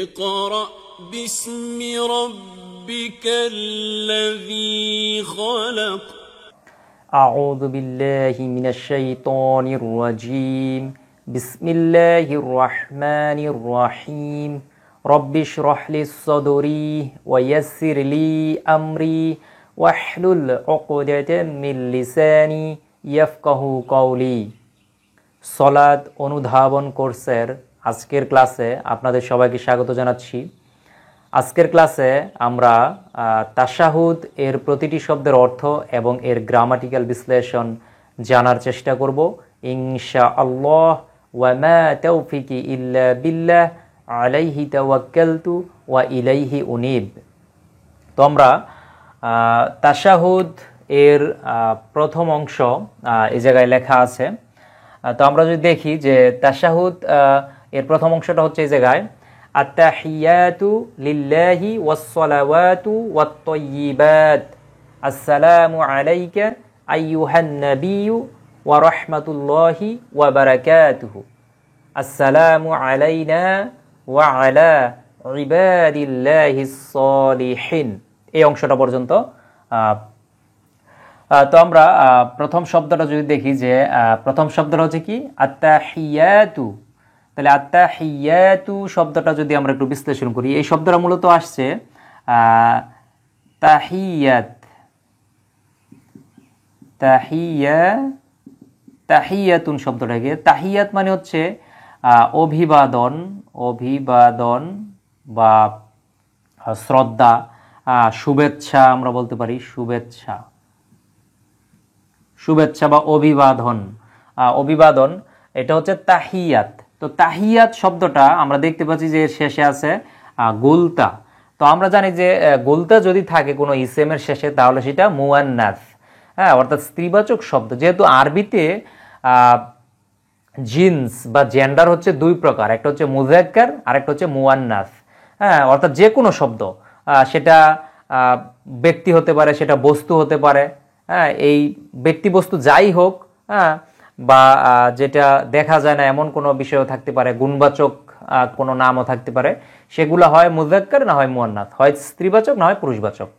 اقرأ باسم ربك الذي خلق أعوذ بالله من الشيطان الرجيم بسم الله الرحمن الرحيم رب اشرح لي صدري ويسر لي أمري واحلل عقدة من লিসানি ইয়াফকাহু কওলি। সলাত অনুধাবন কোর্সের আজকের ক্লাসে আপনাদের সবাইকে স্বাগত জানাচ্ছি। আজকের ক্লাসে আমরা তাশাহুদ এর প্রতিটি শব্দের অর্থ এবং এর গ্রামাটিক্যাল বিশ্লেষণ জানার চেষ্টা করব ইনশাআল্লাহ। ওয়া মা তাওফিকি ইল্লা বিল্লাহ আলাইহি তাওয়াক্কালতু ওয়া ইলাইহি উনীব। তো আমরা তাশাহুদ এর প্রথম অংশ এই জায়গায় লেখা আছে। তো আমরা যদি দেখি যে তাশাহুদ এর প্রথম অংশটা হচ্ছে এই জায়গায় আত-তাহিয়াতু লিল্লাহি ওয়াস-সালাওয়াতু ওয়াত-তাইয়্যিবাত আসসালামু আলাইকা আইয়ুহান নাবিয়্যু ওয়া রাহমাতুল্লাহি ওয়া বারাকাতুহু আসসালামু আলাইনা ওয়া আলা ইবাদিল্লাহিস সালিহিন। এই অংশটা পর্যন্ত। তো আমরা প্রথম শব্দটা যদি দেখি যে প্রথম শব্দটা হচ্ছে কি আত-তাহিয়াতু। তাহলে আত-তাহিয়াতু শব্দটা যদি আমরা একটু বিশ্লেষণ করি, এই শব্দটা মূলত আসছে তাহিয়াত তাহিয়াতুন শব্দটাকে। তাহিয়াত মানে হচ্ছে অভিবাদন বা শ্রদ্ধা, শুভেচ্ছা আমরা বলতে পারি, শুভেচ্ছা বা অভিবাদন এটা হচ্ছে তাহিয়াত। তো তাহিয়াত শব্দটা আমরা দেখতে পাচ্ছি যে এর শেষে আছে গুলতা। তো আমরা জানি যে গুলতা যদি থাকে কোনো ইসেমের শেষে তাহলে সেটা মুয়ান্নাস, অর্থাৎ স্ত্রীবাচক শব্দ। যেহেতু আরবিতে জিন্স বা জেন্ডার হচ্ছে দুই প্রকার, একটা হচ্ছে মুযাক্কার আর একটা হচ্ছে মুয়ান্নাস। অর্থাৎ যে কোনো শব্দ, সেটা ব্যক্তি হতে পারে, সেটা বস্তু হতে পারে, এই ব্যক্তি বস্তু যাই হোক, বা যেটা দেখা যায় না এমন কোনো বিষয়ও থাকতে পারে, গুণবাচক কোনো নামও থাকতে পারে, সেগুলো হয় মুযাক্কার না হয় মুয়ান্নাস, হয় স্ত্রীবাচক না হয় পুরুষবাচক।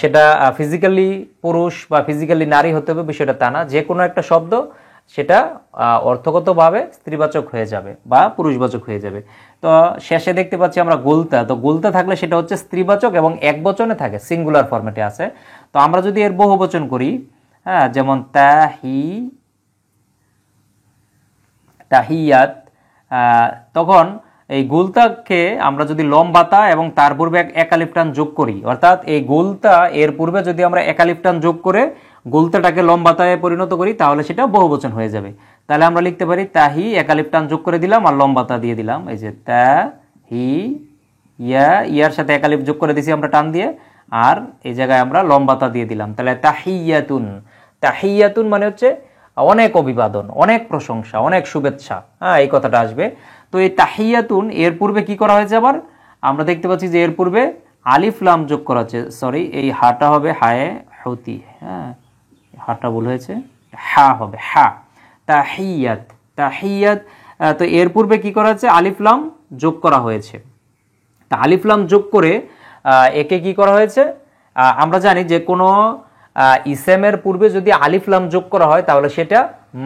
সেটা ফিজিক্যালি পুরুষ বা ফিজিক্যালি নারী হতে হবে বিষয়টা তা না, যে কোনো একটা শব্দ সেটা অর্থগতভাবে স্ত্রীবাচক হয়ে যাবে বা পুরুষবাচক হয়ে যাবে। তো শেষে দেখতে পাচ্ছি আমরা গুলতা। তো গুলতা থাকলে সেটা হচ্ছে স্ত্রীবাচক এবং এক বচনে থাকে, সিঙ্গুলার ফরম্যাটে আছে। তো আমরা যদি এর বহুবচন করি, যেমন তাহিয়াত, তখন এই গুলতাকে আমরা যদি লম্বাতা এবং তার পূর্বে এক আলিফ টান যোগ করি, অর্থাৎ এই গুলতা এর পূর্বে যদি আমরা এক আলিফ টান যোগ করে গুলতাটাকে লম্বাতায় পরিণত করি তাহলে সেটা বহুবচন হয়ে যাবে। তাহলে আমরা লিখতে পারি তাহি, এক আলিফ টান যোগ করে দিলাম আর লম্বাতা দিয়ে দিলাম, এই যে তাহি ইয়ার সাথে এক আলিফ যোগ করে দিছি আমরা টান দিয়ে, আর এই জায়গায় আমরা লম্বাতা দিয়ে দিলাম। তাহলে তাহিয়াতুন মানে হচ্ছে অনেক অভিবাদন, অনেক প্রশংসা, অনেক শুভেচ্ছা, এই কথাটা আসবে। তো এই তাহিয়াতুন এর পূর্বে কি করা হয়েছে, আবার আমরা দেখতে পাচ্ছি যে এর পূর্বে আলিফ লাম যোগ করা হচ্ছে। সরি, এই হাটা হবে হায়ে হতি, হাটা ভুল হয়েছে, হা হবে হা। তাহিয়াত। তো এর পূর্বে কি করা হচ্ছে, আলিফ লাম যোগ করা হয়েছে। তা আলিফ লাম যোগ করে একে কি করা হয়েছে, আমরা জানি যে কোনো ইসেমের পূর্বে যদি আলিফ লাম যোগ করা হয় তাহলে সেটা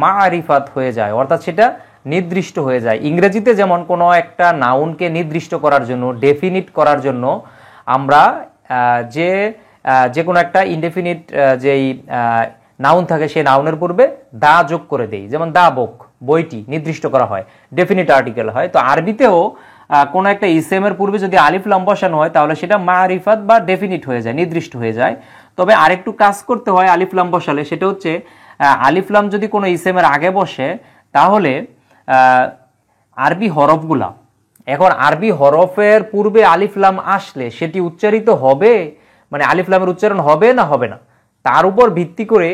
মারিফাত হয়ে যায়, অর্থাৎ সেটা নির্দিষ্ট হয়ে যায়। ইংরেজিতে যেমন কোনো একটা নাউনকে নির্দিষ্ট করার জন্য, ডেফিনিট করার জন্য আমরা যে কোনো একটা ইনডেফিনিট যেই নাউন থাকে সেই নাউনের পূর্বে দা যোগ করে দেই, যেমন দা বুক, বইটি নির্দিষ্ট করা হয়, ডেফিনিট আর্টিকেল হয়। তো আরবিতেও কোনো একটা ইসেমের পূর্বে যদি আলিফ লাম বসানো হয় তাহলে সেটা মারিফাত বা ডেফিনিট হয়ে যায়, নির্দিষ্ট হয়ে যায়। তবে আরেকটু কাজ করতে হয় আলিফ লাম বসালে, সেটা হচ্ছে আলিফ লাম যদি কোনো ইসেমের আগে বসে তাহলে আরবি হরফগুলা, এখন আরবি হরফের পূর্বে আলিফ লাম আসলে সেটি উচ্চারিত হবে, মানে আলিফ লামের উচ্চারণ হবে না হবে না, তার উপর ভিত্তি করে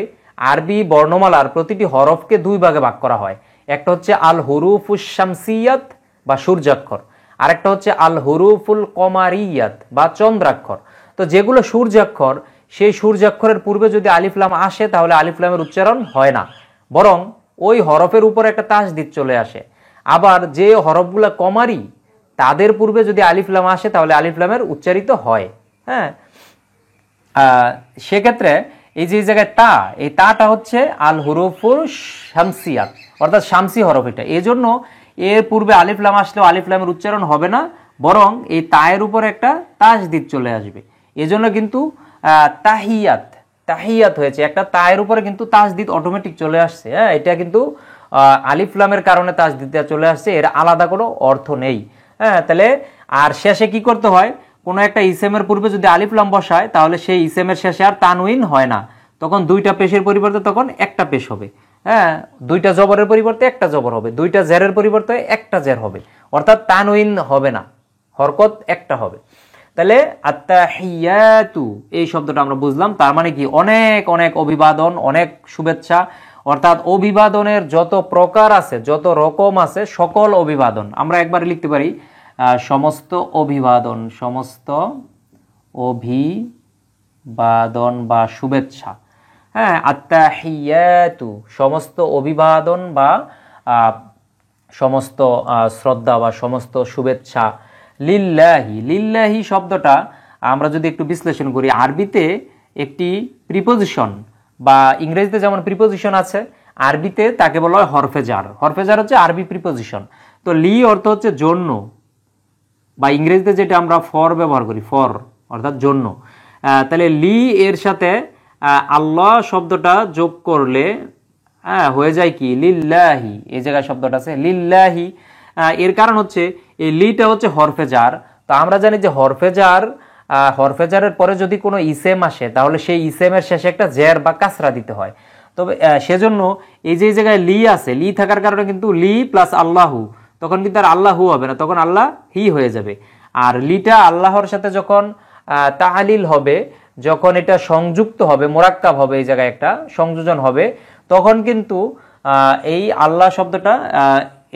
আরবি বর্ণমালার প্রতিটি হরফকে দুই ভাগে ভাগ করা হয়। একটা হচ্ছে আল হুরুফুস শামসিয়াত বা সূর্যাক্ষর, আর একটা হচ্ছে আল হুরুফুল কমারিয়াত বা চন্দ্রাক্ষর। তো যেগুলো সূর্যাক্ষর, সেই সূর্যাক্ষরের পূর্বে যদি আলিফ লাম আসে তাহলে আলিফ লামের উচ্চারণ হয় না, বরং ওই হরফের উপর একটা তাসদিদ চলে আসে। আবার যে হরফগুলা কমারি, তাদের পূর্বে যদি আলিফ লাম আসে তাহলে আলিফ লামের উচ্চারিত হয়। হ্যাঁ, সেক্ষেত্রে এই যে জায়গায় তা, এই তাটা হচ্ছে আল হুরুফুল শামসিয়াত, অর্থাৎ শামসি হরফ। এটা এই জন্য এর পূর্বে আলিফ লাম আসলেও আলিফ লামের উচ্চারণ হবে না, বরং এই তায়ের উপর একটা তাসদিদ চলে আসবে। এজন্য কিন্তু তাহিয়াত তাহিয়াত হয়েছে, একটা তায়ের উপরে কিন্তু তাসদিদ অটোমেটিক চলে আসছে। হ্যাঁ, এটা কিন্তু আলিফ লামের কারণে তাসদিদটা চলে আসছে, এর আলাদা কোনো অর্থ নেই। হ্যাঁ, তাহলে আর শেষে কি করতে হয়, কোনো একটা ইসেমের পূর্বে যদি আলিফ লাম বসায় তাহলে সেই ইসেমের শেষে আর তানউইন হয় না, তখন দুইটা পেশের পরিবর্তে তখন একটা পেশ হবে। হ্যাঁ, দুইটা জবরের পরিবর্তে একটা জবর হবে, দুইটা জেরের পরিবর্তে একটা জের হবে, অর্থাৎ তানউইন হবে না, হরকত একটা হবে। তাহলে আত্তাহিয়াতু এই শব্দটা আমরা বুঝলাম, তার মানে কি অনেক অনেক অভিবাদন, অনেক শুভেচ্ছা, অর্থাৎ অভিবাদনের যত প্রকার আছে, যত রকম আছে, সকল অভিবাদন। আমরা একবারে লিখতে পারি সমস্ত অভিবাদন, সমস্ত অভিবাদন বা শুভেচ্ছা। হ্যাঁ, আত্তাহিয়াতু সমস্ত অভিবাদন বা সমস্ত শ্রদ্ধা বা সমস্ত শুভেচ্ছা। লিল্লাহি, লিল্লাহি শব্দটা আমরা যদি একটু বিশ্লেষণ করি, আরবিতে একটি প্রিপোজিশন বা ইংরেজিতে যেমন প্রিপোজিশন আছে, আরবিতে তাকে বলা হয় হরফে জার। হরফে জার হচ্ছে আরবি প্রিপোজিশন। তো লি অর্থ হচ্ছে জন্য, বা ইংরেজিতে যেটা আমরা ফর ব্যবহার করি, ফর অর্থাৎ জন্য। তাহলে লি এর সাথে আল্লাহ শব্দটা যোগ করলে হয়ে যায় কি লিল্লাহি, এই জায়গায় শব্দটা আছে লিল্লাহি। এর কারণ হচ্ছে এই লিটা হচ্ছে হরফে জার। তো আমরা জানি যে হরফে জারের পরে যদি কোনো ইসেম আসে তাহলে সেই ইসেমের শেষে একটা জের বা কাসরা দিতে হয়। তবে সেজন্য এই যে জায়গায় লি আছে, লি থাকার কারণে কিন্তু লি প্লাস আল্লাহু, তখন কিন্তু আর আল্লাহু হবে না, তখন আল্লাহ হি হয়ে যাবে। আর লিটা আল্লাহর সাথে যখন তাহালিল হবে, যখন এটা সংযুক্ত হবে, মোরাক্কাব হবে, এই জায়গায় একটা সংযোজন হবে, তখন কিন্তু এই আল্লাহ শব্দটা,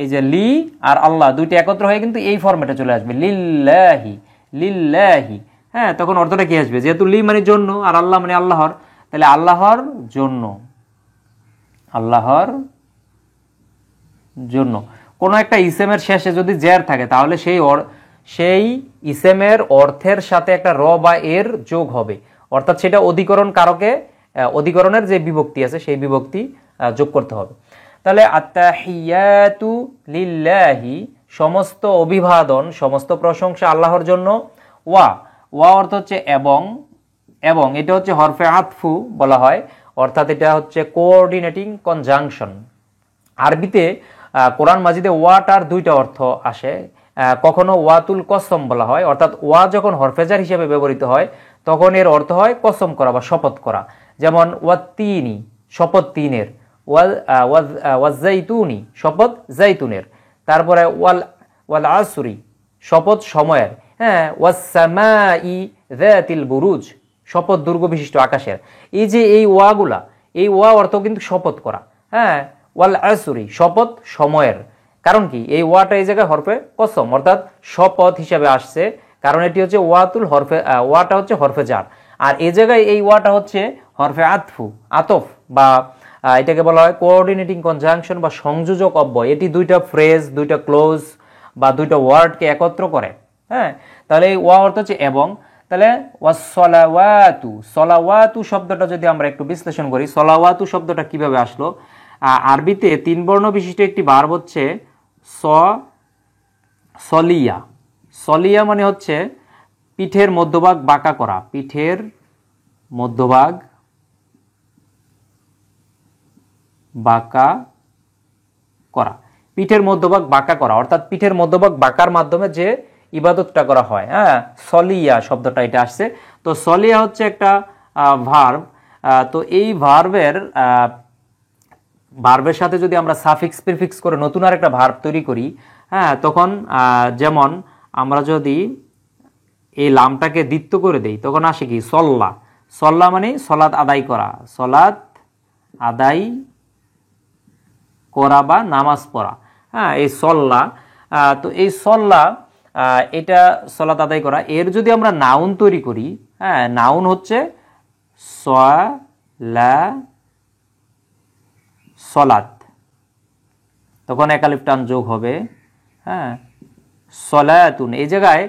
এই যে লি আর আল্লাহ দুইটা একত্র হয়ে কিন্তু এই ফরম্যাটে চলে আসবে, লিল্লাহি, লিল্লাহি। হ্যাঁ, তখন অর্থটা কি আসবে, যেহেতু লি মানে জন্য আর আল্লাহ মানে আল্লাহর, তাহলে আল্লাহর জন্য, আল্লাহর জন্য। কোনো একটা ইসেমের শেষে যদি জের থাকে তাহলে সেই ইসেমের অর্থের সাথে একটা র বা এর যোগ হবে, অর্থাৎ সেটা অধিকরণ কারকে, অধিকরণের যে বিভক্তি আছে সেই বিভক্তি যোগ করতে হবে। তাহলে আত্তাহিয়াতু লিল্লাহি সমস্ত অভিবাদন, সমস্ত প্রশংসা আল্লাহর জন্য। ওয়া, ওয়া অর্থ হচ্ছে এবং, এবং এটা হচ্ছে হরফে আতফু বলা হয়, অর্থাৎ এটা হচ্ছে কোঅর্ডিনেটিং কনজাংশন। আরবিতে কোরআন মাজিদে ওয়াটার দুইটা অর্থ আসে, কখনো ওয়াতুল কসম বলা হয়, অর্থাৎ ওয়া যখন হরফেজার হিসেবে ব্যবহৃত হয় তখন এর অর্থ হয় কসম করা বা শপথ করা, যেমন ওয়াত্তিনি শপথ তিনের, ওয়াজ্জাইতুনি শপথ জাইতুনের, তারপরে ওয়াল আসরি শপথ সময়ের, হ্যাঁ, ওয়াসসামাই যাতিল বুরুজ শপথ দুর্গ বিশিষ্ট আকাশের। এই যে এই ওয়াগুলা, এই ওয়া অর্থ কিন্তু শপথ করা। হ্যাঁ, ওয়াল আসরি শপথ সময়ের, কারণ কি এই ওয়াটা এই জায়গায় হরফে কসম অর্থাৎ শপথ হিসাবে আসছে, কারণ এটি হচ্ছে ওয়াতুল হরফে, ওয়াটা হচ্ছে হরফে জার, আর এই জায়গায় এই ওয়াটা হচ্ছে হরফে আতফু, আতফ, বা এটাকে বলা হয় কোঅর্ডিনেটিং কনজাংশন বা সংযোজক অব্যয়। এটি দুইটা ফ্রেজ, দুইটা ক্লোজ বা দুইটা ওয়ার্ডকে একত্র করে। হ্যাঁ, তাহলে এই ওয়া অর্থ হচ্ছে এবং। তাহলে ওয়াসসালাওয়াতু, সলাওয়াতু শব্দটা যদি আমরা একটু বিশ্লেষণ করি, সলাওয়াতু শব্দটা কিভাবে আসলো, আরবিতে তিন বর্ণ বিশিষ্ট একটি ভার্ব হচ্ছে সলিয়া। সলিয়া মানে হচ্ছে পিঠের মধ্যভাগ বাঁকা করা, পিঠের মধ্যভাগ বাঁকা করা, পিঠের মধ্যভাগ বাঁকা করা, অর্থাৎ পিঠের মধ্যভাগ বাঁকার মাধ্যমে যে ইবাদতটা করা হয়। হ্যাঁ, সলিয়া শব্দটা এটা আসছে। তো সলিয়া হচ্ছে একটা ভার্ব। তো এই ভার্বের সাথে যদি আমরা সাফিক্স প্রিফিক্স করে নতুন আর একটা ভার্ব তৈরি করি, হ্যাঁ, তখন যেমন আমরা যদি এই লামটাকে দ্বিত্ব করে দেই তখন আসে কি সল্লা। সল্লা মানে সলাত আদায় করা, সলাত আদায় করা বা নামাজ পড়া। হ্যাঁ, এই সল্লা, তো এই সল্লা এটা সলাত আদায় করা। এর যদি আমরা নাউন তৈরি করি, হ্যাঁ, নাউন হচ্ছে সলাত, তখন একালিফ টান যোগ হবে। হ্যাঁ, সলাতুন, এই জায়গায়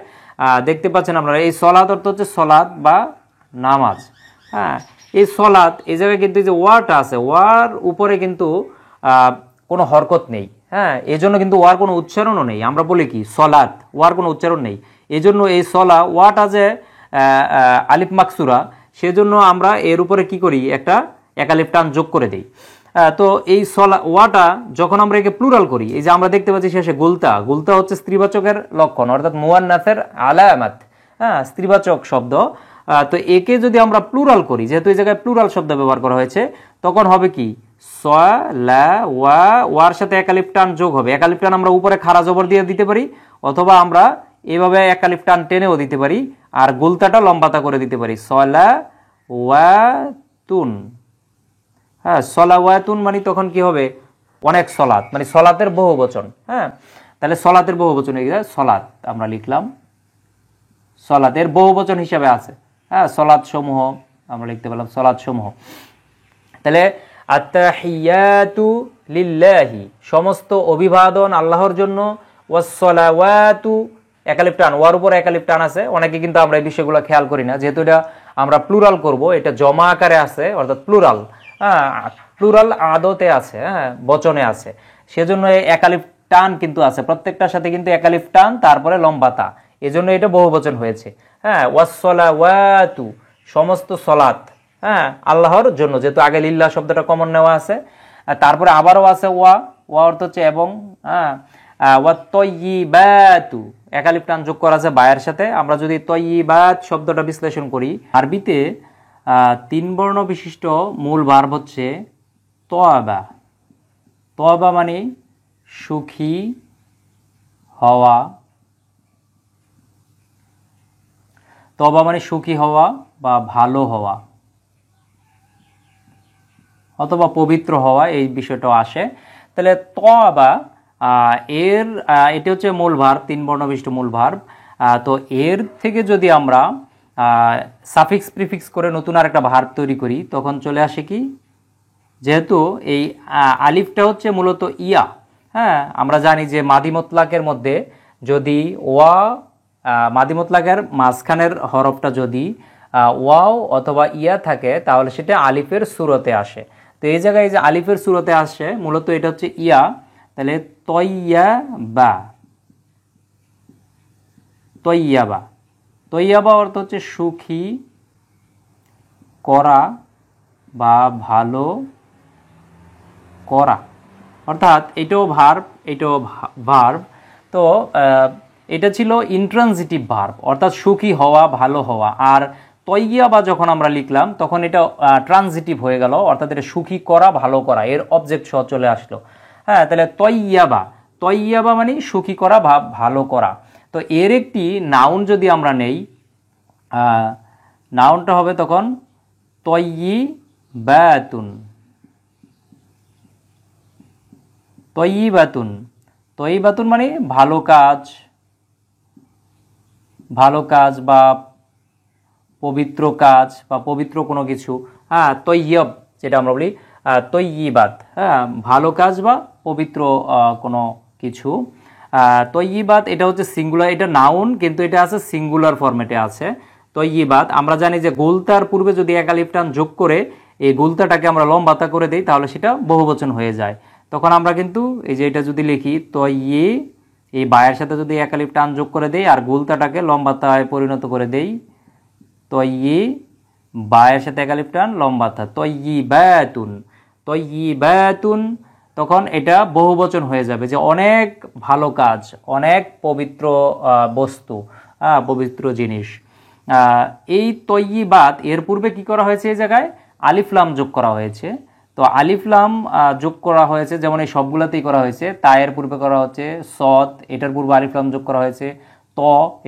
দেখতে পাচ্ছেন আপনারা, এই সলাত অর্থ হচ্ছে সলাত বা নামাজ। হ্যাঁ, এই সলাত, এই জায়গায় কিন্তু এই যে ওয়াটা আছে, ওয়ার উপরে কিন্তু কোনো হরকত নেই। হ্যাঁ, এই জন্য কিন্তু ওয়ার কোনো উচ্চারণও নেই। আমরা বলি কি সলাত, ওয়ার কোনো উচ্চারণ নেই। এই জন্য এই সলা ওয়াটা যে আলিফ মাকসুরা, সেজন্য আমরা এর উপরে কি করি, একটা একালিফ টান যোগ করে দিই। তো এই সলা ওয়াটা যখন আমরা একে প্লুরাল করি, এই যে আমরা দেখতে পাচ্ছি শেষে গুলতা, গুলতা হচ্ছে স্ত্রীবাচকের লক্ষণ, অর্থাৎ মুয়ান্নাসের আলামাত। হ্যাঁ, স্ত্রীবাচক শব্দ। তো একে যদি আমরা প্লুরাল করি, যেহেতু এই জায়গায় প্লুরাল শব্দ ব্যবহার করা হয়েছে, তখন হবে কি ওয়ার সাথে একালিফ টান যোগ হবে। একালিফ টান আমরা উপরে খাড়া জবর দিয়ে দিতে পারি, অথবা আমরা এভাবে একালিফ টান টেনেও দিতে পারি, আর গুলতাটা লম্বাতা করে দিতে পারি, সলাওয়াতুন। হ্যাঁ, সলাওয়াতুন মানে তখন কি হবে, অনেক সলাত, মানে সলাতের বহু বচন। হ্যাঁ, তাহলে সলাতের বহু বচন সলাত আমরা লিখলাম, সলাতের বহু বচন হিসাবে আছে। হ্যাঁ, সলাত সমূহ আমরা লিখতে পারলাম, সলাত সমূহ। তাহলে আত্তাহিয়াতু লিল্লাহি, সমস্ত অভিবাদন আল্লাহর জন্য, ওয়াসসালাওয়াতু একালিফ টান, ওয়ার উপর একালিফ টান আছে। অনেকে কিন্তু আমরা এই বিষয়গুলো খেয়াল করি না, যেহেতু এটা আমরা প্লুরাল করব, এটা জমা আকারে আছে, অর্থাৎ প্লুরাল। হ্যাঁ, প্লুরাল আদতে আছে, হ্যাঁ বচনে আছে, সেজন্য একালিফ টান কিন্তু আছে প্রত্যেকটার সাথে, কিন্তু একালিফ টান তারপরে লম্বাতা, এজন্য এটা বহুবচন হয়েছে। হ্যাঁ, ওয়াসসালাওয়াতু সমস্ত সলাত, হ্যাঁ আল্লাহর জন্য, যেহেতু আগে লিল্লাহ শব্দটা কমন নেওয়া আছে, তারপরে আবারও আছে ওয়া, ওয়া অর্থ হচ্ছে এবং। হ্যাঁ, ওয়াত্তয়্যিবাতু একালিফ টান যোগ করা আছে বায়ের সাথে। আমরা যদি তয়্যিবাত শব্দটা বিশ্লেষণ করি, আরবিতে 3 বর্ণ বিশিষ্ট মূল ভার্ব হচ্ছে তওবা। তওবা মানে সুখী হওয়া, তওবা মানে সুখী হওয়া বা ভালো হওয়া অথবা পবিত্র হওয়া, এই বিষয়টাও আসে। তাহলে তওবা এটা হচ্ছে মূল ভার্ব, 3 বর্ণ বিশিষ্ট মূল ভার্ব। তো এর থেকে যদি আমরা সাফিক্স প্রিফিক্স করে নতুন আর একটা ভার্ব তৈরি করি, তখন চলে আসে কি, যেহেতু এই আলিফটা হচ্ছে মূলত ইয়া। হ্যাঁ, আমরা জানি যে মাদি মতলাকের মধ্যে যদি ওয়া, মাদি মতলাকের মাঝখানের হরফটা যদি ওয়াও অথবা ইয়া থাকে, তাহলে সেটা আলিফের সূরতে আসে। তো এই জায়গায় যে আলিফের সূরতে আসে, মূলত এটা হচ্ছে ইয়া। তাহলে তয়্যাবা, তয়্যাবা, তয়্যাবা অর্থ হচ্ছে সুখী করা বা ভালো করা, অর্থাৎ এটাও ভার্ব, এটাও ভার্ব। তো এটা ছিল ইন্ট্রানজিটিভ ভার্ব, অর্থাৎ সুখী হওয়া, ভালো হওয়া। আর তয়্যাবা যখন আমরা লিখলাম, তখন এটা ট্রানজিটিভ হয়ে গেল, অর্থাৎ এটা সুখী করা, ভালো করা, এর অবজেক্ট সহ চলে আসলো। হ্যাঁ, তাহলে তয়্যাবা, তয়্যাবা মানে সুখী করা বা ভালো করা। তো এর একটি নাউন যদি আমরা নেই, নাউনটা হবে তখন তয়্যিবাতুন। তয়্যিবাতুন, তয়্যিবাতুন মানে ভালো কাজ, ভালো কাজ বা পবিত্র কাজ বা পবিত্র কোনো কিছু। হ্যাঁ, তয়্যব যেটা আমরা বলি, তয়্যিবাত, হ্যাঁ ভালো কাজ বা পবিত্র কোনো কিছু। তয়্যিবাত এটা হচ্ছে সিঙ্গুলার, এটা নাউন, কিন্তু এটা আছে সিঙ্গুলার ফরম্যাটে আছে। তয়্যিবাত আমরা জানি যে গুলতার পূর্বে যদি একালিফ টান যোগ করে এই গুলতাটাকে আমরা লম্বাতা করে দেই, তাহলে সেটা বহুবচন হয়ে যায়। তখন আমরা কিন্তু এই যে এটা যদি লিখি তয়্যি, এই বায়ের সাথে যদি একালিফ টান যোগ করে দেই আর গুলতাটাকে লম্বাতায় পরিণত করে দেই, তয়্যি বায়ের সাথে একালিফ টান লম্বাতা, তয়্যিবাতুন, তয়্যিবাতুন, তখন এটা বহুবচন হয়ে যাবে, যে অনেক ভালো কাজ, অনেক পবিত্র বস্তু, পবিত্র জিনিস। এই তয়্যিবাত এর পূর্বে কি করা হয়েছে, এই জায়গায় আলিফ লাম যোগ করা হয়েছে। তো আলিফ লাম যোগ করা হয়েছে, যেমন এই সবগুলাতেই করা হয়েছে। তায়ের পূর্বে করা হচ্ছে সদ, এটার পূর্বে আলিফ লাম যোগ করা হয়েছে। ত,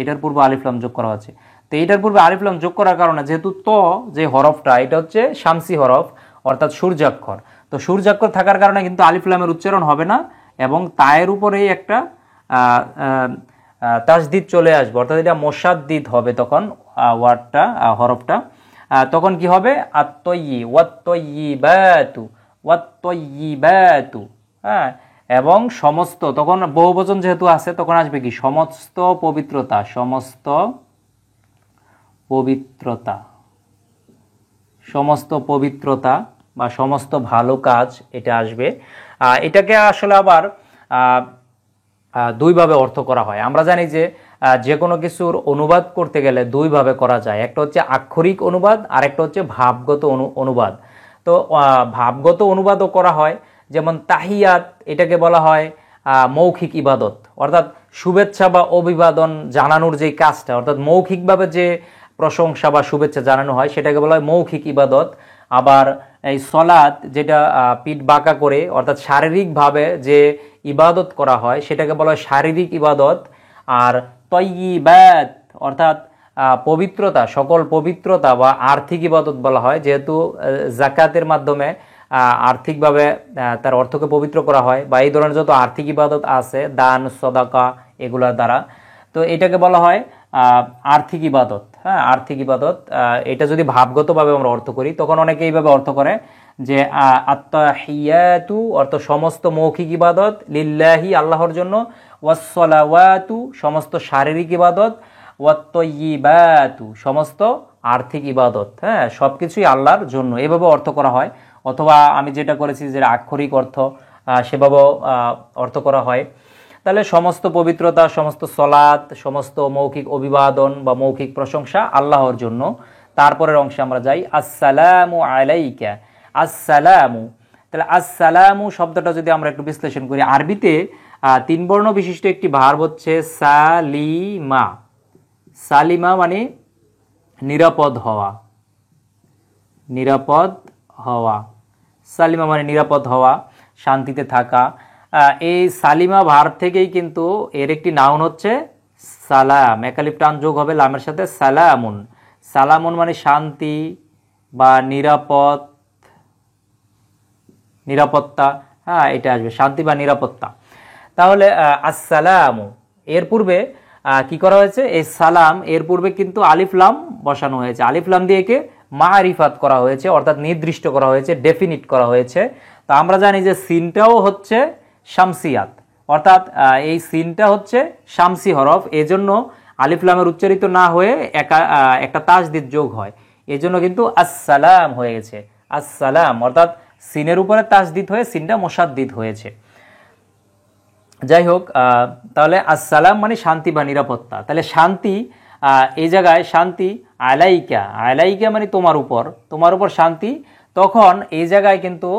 এটার পূর্বে আলিফ লাম যোগ করা হয়েছে। তো এটার পূর্বে আলিফ লাম যোগ করার কারণে, যেহেতু ত যে হরফটা, এটা হচ্ছে শামসি হরফ, অর্থাৎ সূর্যাক্ষর। তো সূর্যাক্ষর থাকার কারণে কিন্তু আলিফ লামের উচ্চারণ হবে না, এবং তায়ের উপরেই একটা তাসদিদ চলে আসবে, অর্থাৎ এটা মোসাদ্দিদ হবে তখন ওয়ার্ডটা, হরফটা। তখন কি হবে, আত্তয়্যি, ওয়াত্তয়্যিবাতু, ওয়াত্তয়্যিবাতু। হ্যাঁ, এবং সমস্ত, তখন বহুবচন যেহেতু আছে তখন আসবে কি সমস্ত পবিত্রতা, সমস্ত পবিত্রতা, সমস্ত পবিত্রতা বা সমস্ত ভালো কাজ এটা আসবে। এটাকে আসলে আবার দুইভাবে অর্থ করা হয়। আমরা জানি যে যে কোনো কিছুর অনুবাদ করতে গেলে দুইভাবে করা যায়, একটা হচ্ছে আক্ষরিক অনুবাদ আর একটা হচ্ছে ভাবগত অনুবাদ। তো ভাবগত অনুবাদও করা হয়, যেমন তাহিয়াত এটাকে বলা হয় মৌখিক ইবাদত, অর্থাৎ শুভেচ্ছা বা অভিবাদন জানানোর যে কাজটা, অর্থাৎ মৌখিকভাবে যে প্রশংসা বা শুভেচ্ছা জানানো হয় সেটাকে বলা হয় মৌখিক ইবাদত। আবার এই সলাত যেটা পিঠ বাঁকা করে অর্থাৎ শারীরিকভাবে যে ইবাদত করা হয় সেটাকে বলা হয় শারীরিক ইবাদত। আর তয়্যিবাত অর্থাৎ পবিত্রতা, সকল পবিত্রতা বা আর্থিক ইবাদত বলা হয়, যেহেতু জাকাতের মাধ্যমে আর্থিকভাবে তার অর্থকে পবিত্র করা হয়, বা এই ধরনের যত আর্থিক ইবাদত আছে দান সদাকা এগুলোর দ্বারা, তো এটাকে বলা হয় আর্থিক ইবাদত। হ্যাঁ, আর্থিক ইবাদত। এটা যদি ভাবগতভাবে আমরা অর্থ করি তখন অনেকে এইভাবে অর্থ করে যে আত্তাহিয়াতু অর্থ সমস্ত মৌখিক ইবাদত, লিল্লাহি আল্লাহর জন্য, ওয়াসসালাওয়াতু সমস্ত শারীরিক ইবাদত, ওয়াত্তয়্যিবাতু সমস্ত আর্থিক ইবাদত। হ্যাঁ, সবকিছুই আল্লাহর জন্য, এভাবে অর্থ করা হয়। অথবা আমি যেটা করেছি যে আক্ষরিক অর্থ, সেভাবেও অর্থ করা হয়। তাহলে সমস্ত পবিত্রতা, সমস্ত সলাত, সমস্ত মৌখিক অভিবাদন বা মৌখিক প্রশংসা আল্লাহর জন্য। তারপরের অংশে আমরা যাই, আসসালামু আলাইকা। আসসালামু, তাহলে আসসালামু শব্দটা যদি আমরা একটু বিশ্লেষণ করি, আরবিতে 3 বর্ণ বিশিষ্ট একটি ভার্ব হচ্ছে সালিমা। সালিমা মানে নিরাপদ হওয়া, নিরাপদ হওয়া। সালিমা মানে নিরাপদ হওয়া, শান্তিতে থাকা। এই সালিমা ভার্ব থেকেই কিন্তু এর একটি নাউন হচ্ছে সালাম, একালিফ টান যোগ হবে লামের সাথে, সালামুন। সালামুন মানে শান্তি বা নিরাপদ, নিরাপত্তা। হ্যাঁ, এটা আসবে শান্তি বা নিরাপত্তা। তাহলে আসসালামু এর পূর্বে কি করা হয়েছে, এই সালাম এর পূর্বে কিন্তু আলিফ লাম বসানো হয়েছে, আলিফ লাম দিয়ে একে মারিফাত করা হয়েছে, অর্থাৎ নির্দিষ্ট করা হয়েছে, ডেফিনিট করা হয়েছে। তো আমরা জানি যে সিনটাও হচ্ছে শামসিয়াত, অর্থাৎ এই সিনটা হচ্ছে শামসি হরফ, এজন্য আলিফ লামের উচ্চারিত না হয়ে একটা তাসদিদ যোগ হয়, এজন্য কিন্তু আসসালাম হয়ে গেছে। আসসালাম অর্থাৎ সিনের উপরে তাসদিদ হয়ে সিনটা মুসাদ্দিদ হয়েছে। যাই হোক, তাহলে আসসালাম মানে শান্তি বা নিরাপত্তা। তাহলে শান্তি, এই জায়গায় শান্তি আলাইকা, আলাইকা মানে তোমার উপর, তোমার উপর শান্তি। তখন এই জায়গায় কিন্তু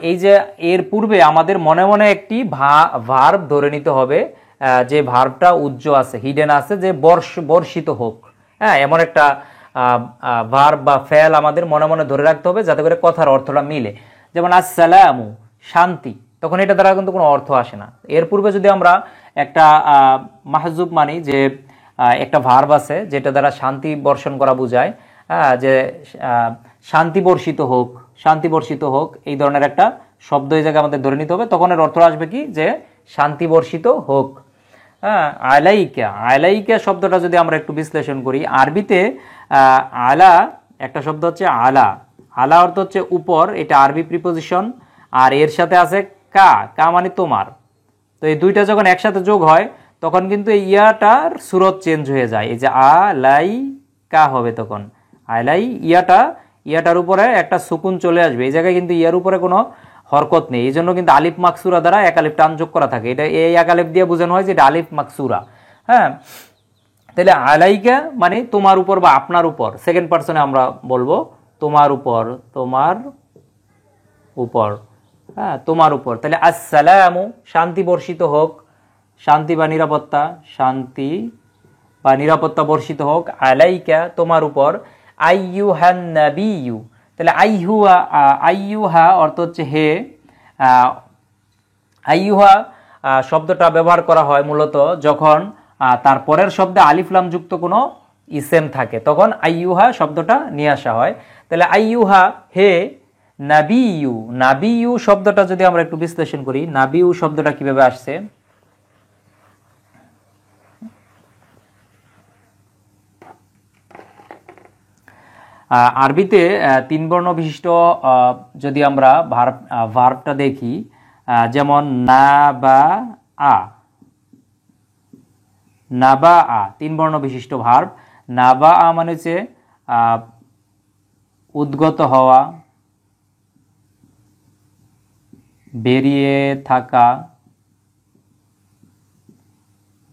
এই যে এর পূর্বে আমাদের মনে মনে একটি ভার্ব ধরে নিতে হবে, যে ভার্বটা উজ্জ্ব আছে, হিডেন আছে, যে বর্ষিত হোক। হ্যাঁ, এমন একটা ভার্ব বা ফেল আমাদের মনে মনে ধরে রাখতে হবে যাতে করে কথার অর্থটা মিলে। যেমন আসসালামু শান্তি, তখন এটা দ্বারা কিন্তু কোনো অর্থ আসে না। এর পূর্বে যদি আমরা একটা মাহজুব মানি, যে একটা ভার্ব আছে যেটা দ্বারা শান্তি বর্ষণ করা বোঝায়, যে শান্তি বর্ষিত হোক, শান্তি বর্ষিত হোক, এই ধরনের একটা শব্দ এই জায়গায় আমাদের ধরে নিতে হবে, তখন এর অর্থ আসবে কি, যে শান্তি বর্ষিত হোক। হ্যাঁ, আলাইকা, আলাইকা শব্দটা যদি আমরা একটু বিশ্লেষণ করি, আরবিতে আলা একটা শব্দ হচ্ছে আলা, আলা অর্থ হচ্ছে উপর, এটা আরবি প্রিপোজিশন। আর এর সাথে আছে কা, কা মানে তোমার। তো এই দুইটা যখন একসাথে যোগ হয় তখন কিন্তু এই ইয়াটার সুরত চেঞ্জ হয়ে যায়, এই যে আলাই কা হবে, তখন আলাই ইয়াটার উপরে একটা সুকুন চলে আসবে, এই জায়গায় কিন্তু ইয়ার উপরে কোনো হরকত নেই, এই জন্য কিন্তু আলিফ মাকসুরা দ্বারা এক আলিফ টান যোগ করা থাকে, এটা এই এক আলিফ দিয়ে বোঝানো হয় যে এটা আলিফ মাকসুরা। হ্যাঁ, তাহলে আলাইকা মানে তোমার উপর বা আপনার উপর, সেকেন্ড পার্সনে আমরা বলবো তোমার উপর, তোমার উপর। হ্যাঁ, তোমার উপর। তাহলে আসসালামু শান্তি বর্ষিত হোক, শান্তি বা নিরাপত্তা, শান্তি বা নিরাপত্তা বর্ষিত হোক, আলাইকা তোমার উপর, আইয়ুহান নাবিয়্যু, তাহলে আইয়ুহা অর্থ হচ্ছে হে। আইয়ুহা শব্দটা ব্যবহার করা হয় মূলত যখন তার পরের শব্দে আলিফ লাম যুক্ত কোনো ইসেম থাকে, তখন আইয়ুহা শব্দটা নিয়ে আসা হয়। তাহলে আইয়ুহা হে নাবিয়্যু, নাবিয়্যু শব্দটা যদি আমরা একটু বিশ্লেষণ করি, নাবিয়্যু শব্দটা কিভাবে আসছে, আরবিতে 3 বর্ণ বিশিষ্ট যদি আমরা ভার্বটা দেখি, যেমন না বা আ, নাবা আ 3 বর্ণ বিশিষ্ট ভার্ব। নাবা আ মানে হচ্ছে উদ্গত হওয়া, বেরিয়ে থাকা,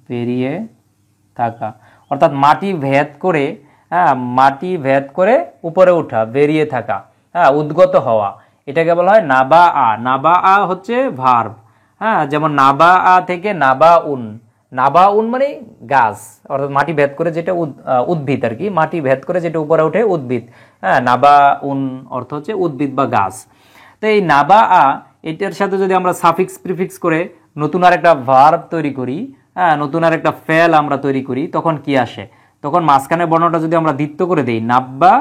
বেরিয়ে থাকা, অর্থাৎ মাটি ভেদ করে, হ্যাঁ, মাটি ভেদ করে উপরে ওঠা, বেরিয়ে থাকা, হ্যাঁ, উদ্গত হওয়া, এটাকে বলা হয় নাবা আ। নাবা আ হচ্ছে ভার্ব, হ্যাঁ, যেমন নাবা আ থেকে নাবা উন। নাবা উন মানে গাছ, অর্থাৎ মাটি ভেদ করে যেটা উদ্ভিদ আর কি, মাটি ভেদ করে যেটা উপরে ওঠে উদ্ভিদ, হ্যাঁ, নাবা উন অর্থ হচ্ছে উদ্ভিদ বা গাছ। তো এই নাবা আ এটার সাথে যদি আমরা সাফিক্স প্রিফিক্স করে নতুন আর একটা ভার্ব তৈরি করি, হ্যাঁ, নতুন আর একটা ফেল আমরা তৈরি করি, তখন কি আসে? তখন মাঝখানে বর্ণটা যদি আমরা দ্বিত্ব করে দেই, নাব্বা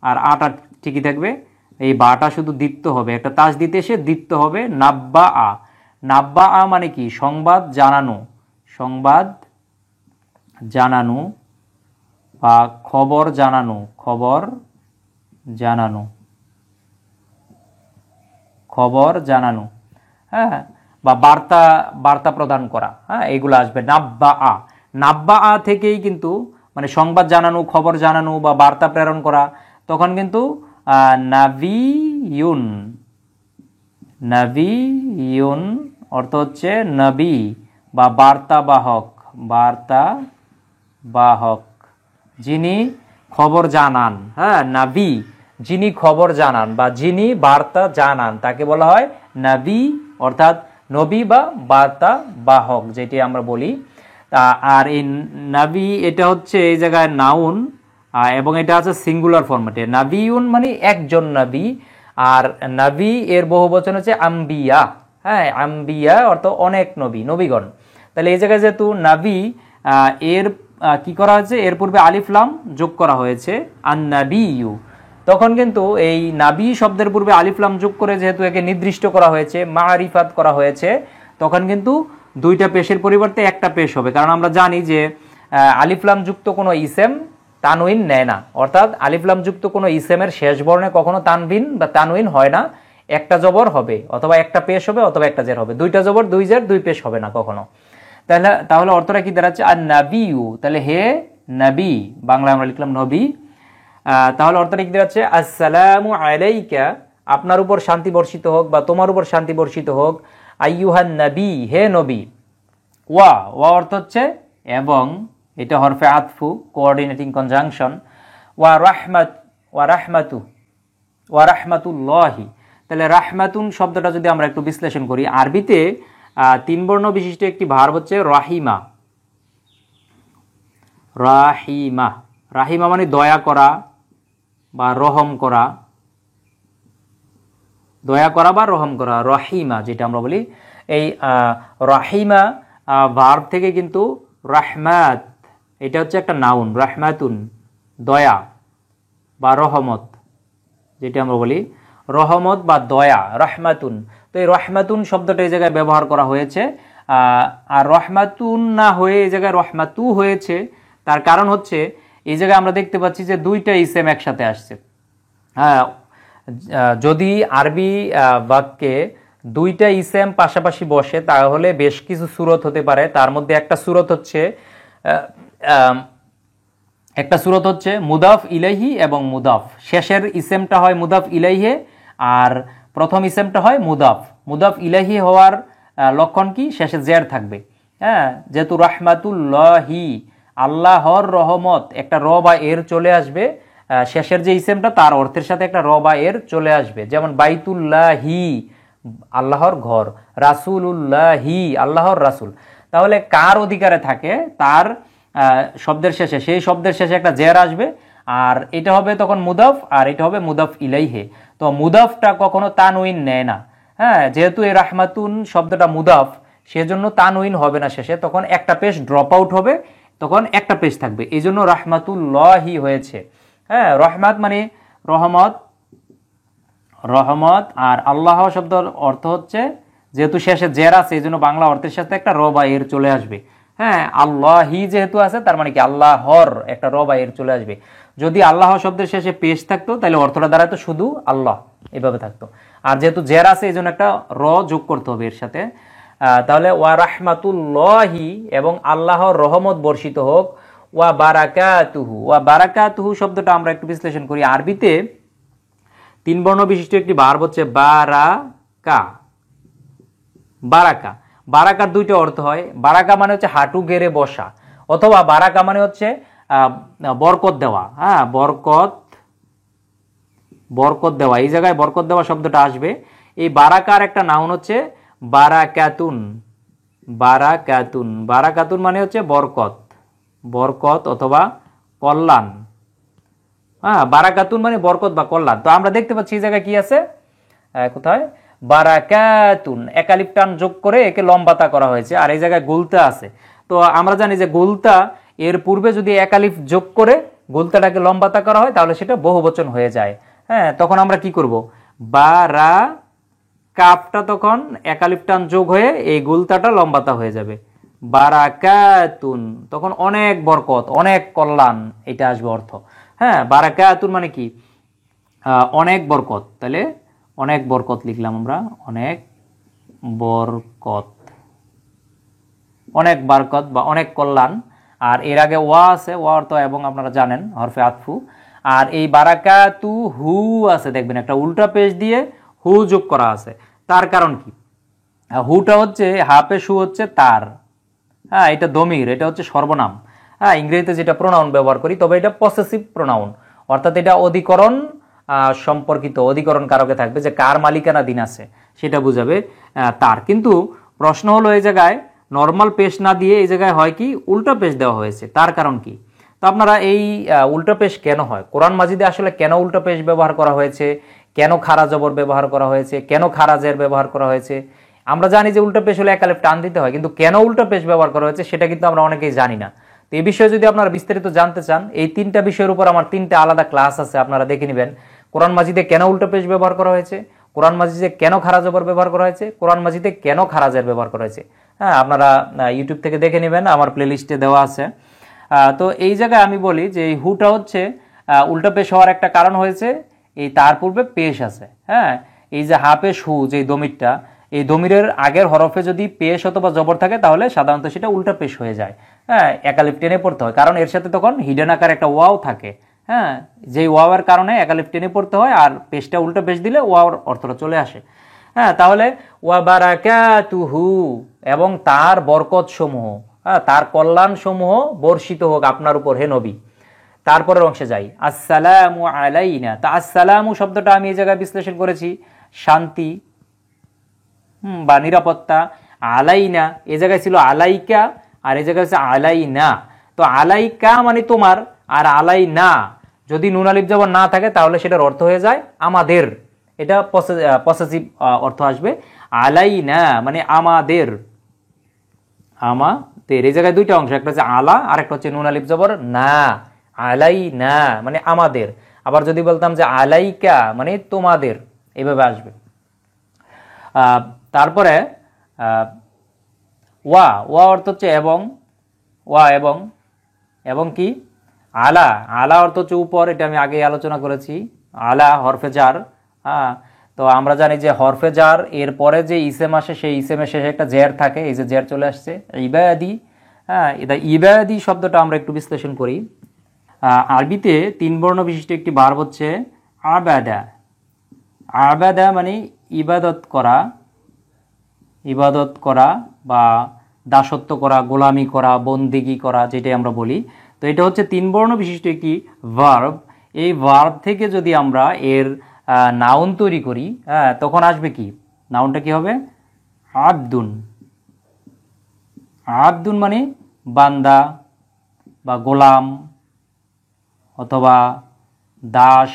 আর আটা ঠিকই থাকবে, এই বাটা শুধু দ্বিত্ব হবে, একটা তাস দিতে এসে দ্বিত্ব হবে নাব্বা আ। নাব্বা আ মানে কি? সংবাদ জানানো, সংবাদ জানানো বা খবর জানানো, খবর জানানো, খবর জানানো, হ্যাঁ, বা বার্তা, বার্তা প্রদান করা, হ্যাঁ, এগুলো আসবে নাব্বা আ। নাব্বা আ থেকেই কিন্তু মানে সংবাদ জানানো, খবর জানানো বা বার্তা প্রেরণ করা, তখন কিন্তু নাবিয়ুন, নাবিয়ুন অর্থ হচ্ছে নবী বা বার্তাবাহক, বার্তাবাহক, যিনি খবর জানান, হ্যাঁ, নাবি যিনি খবর জানান বা যিনি বার্তা জানান তাকে বলা হয় নবী, অর্থাৎ নবী বা বার্তা বাহক যেটি আমরা বলি। আর এই নবী এটা হচ্ছে এই জায়গায় নাউন, এবং এটা আছে সিঙ্গুলার ফরম্যাটে। নাবিউন মানে একজন নবী, আর নবী এর বহুবচন হচ্ছে আম্বিয়া, হ্যাঁ, আম্বিয়া অর্থ অনেক নবী, নবীগণ। তাহলে এই জায়গায় যেহেতু নবী এর কি করা হয়েছে, এর পূর্বে আলিফ লাম যোগ করা হয়েছে আন-নাবিয়্যু, তখন কিন্তু এই নাবী শব্দের পূর্বে আলিফ লাম যোগ করে যেহেতু একে নির্দিষ্ট করা হয়েছে, মারিফাত করা হয়েছে, তখন কিন্তু দুইটা পেশের পরিবর্তে একটা পেশ হবে। কারণ আমরা জানি যে আলিফ লাম যুক্ত কোনো ইসেম তানউইন নেয় না, অর্থাৎ আলিফ লাম যুক্ত কোনো ইসেমের শেষ বর্ণে কখনো তানবিন বা তানউইন হয় না, একটা জবর হবে অথবা একটা পেশ হবে অথবা একটা জের হবে, দুইটা জবর দুই জের দুই পেশ হবে না কখনো। তাহলে অর্থটা কি দাঁড়াচ্ছে? আর নাবিয়্যু, তাহলে হে নবী, বাংলা আমরা লিখলাম নবী, তাহলে অর্থটা কি দাঁড়াচ্ছে? আসসালামু আলাইকা, আপনার উপর শান্তি বর্ষিত হোক বা তোমার উপর শান্তি বর্ষিত হোক, আইয়ুহান নবী, হে নবী। ওয়া, ওয়া অর্থ হচ্ছে এবং, এটা হরফে আতফু, কোঅর্ডিনেটিং কনজাংশন। ওয়া রাহমাত, ওয়া রাহমাতু, ওয়া রাহমাতুল্লাহি, তাহলে রাহমাতুন শব্দটা যদি আমরা একটু বিশ্লেষণ করি, আরবিতে 3 বর্ণ বিশিষ্ট একটি ভার্ব হচ্ছে রাহিমা। রাহিমা, রাহিমা মানে দয়া করা বা রহম করা, দয়া করা বা রহম করা, রহিমা যেটা আমরা বলি। এই রাহিমা ভার্ব থেকে কিন্তু রাহমাত, এটা হচ্ছে একটা নাউন, রাহমাতুন দয়া বা রহমত, যেটা আমরা বলি রহমত বা দয়া, রাহমাতুন। তো এই রহমাতুন শব্দটা এই জায়গায় ব্যবহার করা হয়েছে, আর রহমাতুন না হয়ে এই জায়গায় রহমাতু হয়েছে। তার কারণ হচ্ছে এই জায়গায় আমরা দেখতে পাচ্ছি যে দুইটা ইসেম একসাথে আসছে। হ্যাঁ, যদি আরবি বাক্যে দুইটা ইসেম পাশাপাশি বসে তাহলে বেশ কিছু সূরত হতে পারে। তার মধ্যে একটা সূরত হচ্ছে মুদাফ ইলাইহি এবং মুদাফ, শেষের ইসেমটা হয় মুদাফ ইলাইহি আর প্রথম ইসেমটা হয় মুদাফ। মুদাফ ইলাইহি হওয়ার লক্ষণ কি? শেষে জের থাকবে, হ্যাঁ, যেহেতু রাহমাতুল্লাহি, আল্লাহর রহমত, একটা র বা এর চলে আসবে, শেষের যে ইসেমটা তার অর্থের সাথে একটা র বা এর চলে আসবে। যেমন বাইতুল্লাহি, আল্লাহর ঘর, রাসূলুল্লাহি, আল্লাহর রাসূল। তাহলে কার অধিকারে থাকে? তার শব্দের শেষে, সেই শব্দের শেষে একটা জের আসবে, আর এটা হবে তখন মুদাফ, আর এটা হবে মুদাফ ইলাইহি। তো মুদাফটা কখনো তানউইন নেয় না, হ্যাঁ, যেহেতু এই রাহমাতুন শব্দটা মুদাফ, সেজন্য তানউইন হবে না শেষে, তখন একটা পেশ ড্রপ আউট হবে, তখন একটা পেশ থাকবে, এই জন্য রাহমাতুল্লাহি হয়েছে। হ্যাঁ, রহমাত মানে রহমত, রহমত, আর আল্লাহ শব্দের অর্থ হচ্ছে, যেহেতু শেষে জের আছে এই জন্য বাংলা অর্থের সাথে একটা র বা এর চলে আসবে। হ্যাঁ, আল্লাহি যেহেতু আছে তার মানে কি আল্লাহর একটা র বা এর চলে আসবে। যদি আল্লাহ শব্দের শেষে পেশ থাকতো তাহলে অর্থটা দাঁড়াতো শুধু আল্লাহ, এভাবে থাকতো। আর যেহেতু জের আছে এই জন্য একটা র যোগ করতে হবে এর সাথে। তাহলে ওয়া রাহমাতুল্লাহি, এবং আল্লাহর রহমত বর্ষিত হোক, ওয়া বারাকাতুহু। ওয়া বারাকাতুহু শব্দটা আমরা একটু বিশ্লেষণ করি। আরবিতে 3 বর্ণ বিশিষ্ট একটি ভার্ব হচ্ছে বারাকা। বারাকা, বারাকার 2টা অর্থ হয়। বারাকা মানে হচ্ছে হাঁটু গেড়ে বসা, অথবা বারাকা মানে হচ্ছে বরকত দেওয়া। হ্যাঁ, বরকত দেওয়া, এই জায়গায় বরকত দেওয়া শব্দটা আসবে। এই বারাকার একটা নাউন হচ্ছে বারাকাতুন। বারাকাতুন, বারাকাতুন মানে হচ্ছে বরকত অথবা কল্যাণ। হ্যাঁ, বারাকাতুন মানে বরকত বা কল্যাণ। তো আমরা দেখতে পাচ্ছি এই জায়গায় কি আছে, কোথায় বারাকাতুন, একালিফ টান যোগ করে একে লম্বাতা করা হয়েছে, আর এই জায়গায় গুলতা আছে। তো আমরা জানি যে গুলতা এর পূর্বে যদি একালিফ যোগ করে গুলতাটাকে লম্বাতা করা হয় তাহলে সেটা বহুবচন হয়ে যায়। হ্যাঁ, তখন আমরা কি করব, বারা কাপটা তখন একালিফ টান যোগ হয়ে এই গুলতাটা লম্বাতা হয়ে যাবে, বারাকাতুন, তখন অনেক বরকত অনেক কল্যাণ এটা আসবে অর্থ। হ্যাঁ, বারাকাতুন মানে কি, অনেক বরকত। তাহলে অনেক বরকত লিখলাম আমরা, অনেক বরকত, অনেক বরকত বা অনেক কল্যাণ। আর এর আগে ওয়া আছে, ওয়া অর্থ এবং আপনারা জানেন হরফে আতফু। আর এই বারাকাতু হু আছে, দেখবেন একটা উল্টা পেশ দিয়ে হু যোগ করা আছে। তার কারণ কি, হুটা হচ্ছে হাফে শু হচ্ছে তার। হ্যাঁ, এটা দমির, এটা হচ্ছে সর্বনাম। হ্যাঁ, ইংরেজিতে যেটা প্রোনাউন ব্যবহার করি, তবে এটা পসেসিভ প্রোনাউন, অর্থাৎ এটা অধিকরণ সম্পর্কিত, অধিকরণ কারকে থাকবে, যে কার মালিকানাধীন আছে সেটা বুঝাবে তার। কিন্তু প্রশ্ন হলো এই জায়গায় নর্মাল পেশ না দিয়ে এই জায়গায় হয় কি উল্টা পেশ দেওয়া হয়েছে, তার কারণ কি? তো আপনারা এই উল্টা পেশ কেন হয়, কোরআন মাজিদে আসলে কেন উল্টা পেশ ব্যবহার করা হয়েছে, কেন খারা জবর ব্যবহার করা হয়েছে, কেন খারা জের ব্যবহার করা হয়েছে? আমরা জানি যে উল্টা পেশ হলে একালিফ টান দিতে হয়, কিন্তু কেন উল্টা পেশ ব্যবহার করা হয়েছে সেটা কিন্তু আমরা অনেকেই জানি না। তো এই বিষয়ে যদি আপনারা বিস্তারিত জানতে চান, এই 3টা বিষয়ের উপর আমার 3টা আলাদা ক্লাস আছে, আপনারা দেখে নেবেন। কোরআন মাজিদে কেন উল্টা পেশ ব্যবহার করা হয়েছে, কোরআন মাজিদে কেন খারা জবর ব্যবহার করা হয়েছে, কোরআন মাজিদে কেন খারা জের ব্যবহার করা হয়েছে। হ্যাঁ, আপনারা ইউটিউব থেকে দেখে নেবেন, আমার প্লেলিস্টে দেওয়া আছে। তো এই জায়গায় আমি বলি যে এই হুটা হচ্ছে উল্টা পেশ হওয়ার একটা কারণ হয়েছে, এই তার পূর্বে পেশ আছে। হ্যাঁ, এই যে হাফেশ হু, যে দমিরটা, এই দমিরের আগের হরফে যদি পেশ অথবা জবর থাকে তাহলে সাধারণত সেটা উল্টা পেশ হয়ে যায়। হ্যাঁ, একালিফ টেনে পড়তে হয়, কারণ এর সাথে তখন হিডেন আকার একটা ওয়াও থাকে। হ্যাঁ, যেই ওয়াওয়ের কারণে একালিফ টেনে পড়তে হয়, আর পেশটা উল্টা পেশ দিলে ওয়াওর অর্থটা চলে আসে। হ্যাঁ, তাহলে ওয়া বারাকাতুহু, এবং তার বরকত সমূহ, হ্যাঁ, তার কল্যাণ সমূহ বর্ষিত হোক আপনার উপর হে নবী। তারপরের অংশে যাই, আসসালামু আলাইনা। তা আসসালামু শব্দটা আমি এই জায়গায় বিশ্লেষণ করেছি শান্তি বা নিরাপত্তা। আলাইনা এই জায়গায় ছিল আলাইকা, আর এই জায়গায় হচ্ছে আলাইনা। তো আলাইকা মানে তোমার, আর আলাইনা যদি নুন আলিফ জবর না থাকে তাহলে সেটার অর্থ হয়ে যায় আমাদের। এটা পসেসিভ অর্থ আসবে। আলাইনা মানে আমাদের, আমাদের। এই জায়গায় 2টা অংশ, একটা হচ্ছে আলা আর একটা হচ্ছে নুন আলিফ জবর না। আলাইনা মানে আমাদের। আবার যদি বলতাম যে আলাইকা মানে তোমাদের, এইভাবে আসবে। তারপরে ওয়া, ওয়া অর্থ হচ্ছে এবং, ওয়া এবং কি আলা, আলা অর্থ হচ্ছে উপর, এটা আমি আগে আলোচনা করেছি। আলা হরফে জার। হ্যাঁ, তো আমরা জানি যে হরফে জার এর পরে যে ইসেম আসে সেই ইসেমের শেষে একটা জের থাকে, এই যে জের চলে আসছে ইবাদি। হ্যাঁ, এটা ইবাদি শব্দটা আমরা একটু বিশ্লেষণ করি। আরবিতে 3 বর্ণ বিশিষ্ট একটি ভার্ব হচ্ছে আবাদা। আবাদা মানে ইবাদত করা, ইবাদত করা বা দাসত্ব করা, গোলামি করা, বন্দিগি করা, যেটাই আমরা বলি। তো এটা হচ্ছে 3 বর্ণ বিশিষ্ট একটি ভার্ব। এই ভার্ব থেকে যদি আমরা এর নাউন তৈরি করি, হ্যাঁ, তখন আসবে কি, নাউনটা কি হবে, আবদুন। আবদুন মানে বান্দা বা গোলাম অথবা দাস।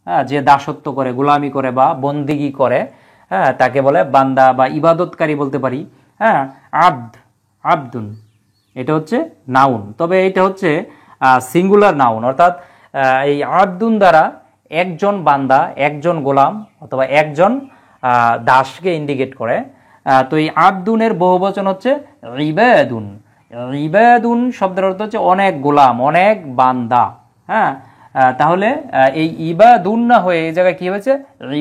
হ্যাঁ, যে দাসত্ব করে, গোলামি করে বা বন্দিগি করে, হ্যাঁ, তাকে বলে বান্দা বা ইবাদতকারী বলতে পারি। হ্যাঁ, আবদুন এটা হচ্ছে নাউন, তবে এটা হচ্ছে সিঙ্গুলার নাউন, অর্থাৎ এই আবদুন দ্বারা একজন বান্দা, একজন গোলাম অথবা একজন দাসকে ইন্ডিকেট করে। তো এই আবদুনের বহুবচন হচ্ছে ইবাদুন। ইবাদুন শব্দের অর্থ হচ্ছে অনেক গোলাম, অনেক বান্দা। হ্যাঁ, তাহলে এই ইবাদুন না হয়ে এই জায়গায় কি হয়েছে,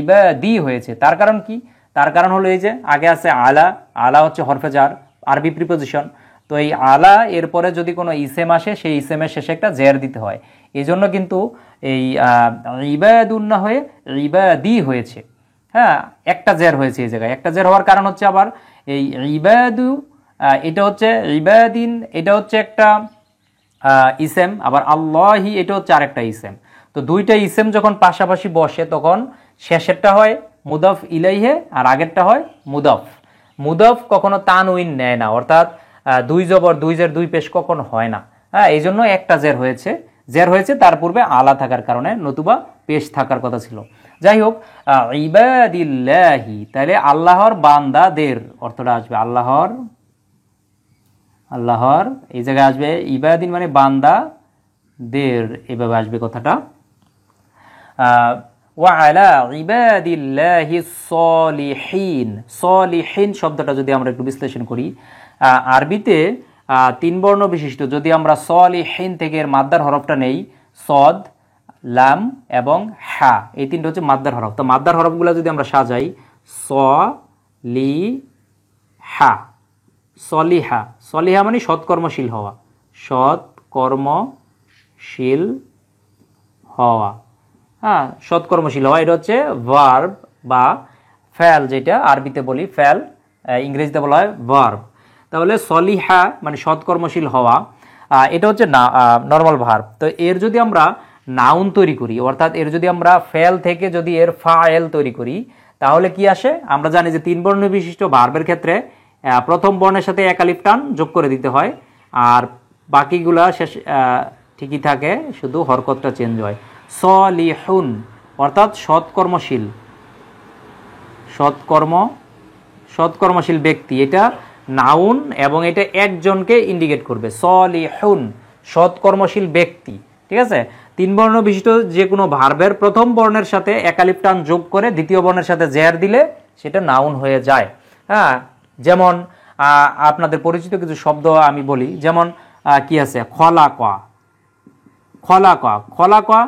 ইবাদি হয়েছে। তার কারণ কি? তার কারণ হলো এই যে আগে আছে আলা, আলা হচ্ছে হরফে জার, আরবি প্রিপোজিশন। তো এই আলা এরপরে যদি কোনো ইসেম আসে, সেই ইসেমের শেষে একটা জের দিতে হয়। এই জন্য কিন্তু এই ইবাদুন না হয়ে ইবাদি হয়েছে। হ্যাঁ, একটা জের হয়েছে এই জায়গায়। একটা জের হওয়ার কারণ হচ্ছে আবার এই ইবাদু, এটা হচ্ছে ইবাদিন, এটা হচ্ছে একটা ইসেম, আবার আল্লাহি এটা হচ্ছে আরেকটা ইসেম। তো দুইটা ইসেম যখন পাশাপাশি বসে তখন শেষেরটা হয় মুদাফ ইলাইহে আর আগেরটা হয় মুদাফ। মুদাফ কখনো তানউইন নেয় না, অর্থাৎ দুই জবর দুই জের দুই পেশ কখনো হয় না। হ্যাঁ, এই জন্য একটা জের হয়েছে। জের হয়েছে তার পূর্বে আলা থাকার কারণে, নতুবা পেশ থাকার কথা ছিল। যাই হোক, ইবাদিল্লাহি, তাহলে আল্লাহর বান্দাদের অর্থটা আসবে আল্লাহর, আল্লাহর এই জায়গায় আসবে ইবাদিন মানে বান্দা দের, এভাবে আসবে কথাটা। ওয়া আলা ইবাদিল্লাহি সলিহিন, সলিহিন শব্দটা যদি আমরা একটু বিশ্লেষণ করি, আরবিতে তিন বর্ণ বিশিষ্ট যদি আমরা সলিহিন থেকে এর মাদ্দার হরফটা নেই, সদ, লাম এবং হা, এই তিনটা হচ্ছে মাদ্দার হরফ। তো মাদ্দার হরফগুলো যদি আমরা সাজাই, স লি হা, সলিহা, সলিহা মানে সৎকর্মশীল হওয়া, সৎকর্মশীল হওয়া। হ্যাঁ, সৎকর্মশীল হওয়া, এটা হচ্ছে ভার্ব বা ফ্যাল, যেটা আরবিতে বলি ফ্যাল, ইংরেজিতে বলা হয় ভার্ব। তাহলে সলিহা মানে সৎকর্মশীল হওয়া, এটা হচ্ছে নর্মাল ভার্ব। তো এর যদি আমরা নাউন তৈরি করি, অর্থাৎ এর যদি আমরা ফেল থেকে যদি এর ফায়েল তৈরি করি, তাহলে কি আসে? আমরা জানি যে তিন বর্ণ বিশিষ্ট ভার্বের ক্ষেত্রে প্রথম বর্ণের সাথে এক আলিফ টান যোগ করে দিতে হয়, আর বাকিগুলা শেষ ঠিকই থাকে, শুধু হরকতটা চেঞ্জ হয়। সলিহুন অর্থাৎ সৎকর্মশীল, সৎকর্মশীল ব্যক্তি, এটা নাউন এবং এটা একজনকে ইন্ডিকেট করবে। সলিহুন সৎকর্মশীল ব্যক্তি, ঠিক আছে? তিন বর্ণ বিশিষ্ট যে কোনো ভার্বের প্রথম বর্ণের সাথে এক আলিফ টান যোগ করে দ্বিতীয় বর্ণের সাথে জের দিলে সেটা নাউন হয়ে যায়। হ্যাঁ, যেমন আপনাদের পরিচিত কিছু শব্দ আমি বলি, যেমন কি আছে, খলাকা, খলাকা, খলাকা,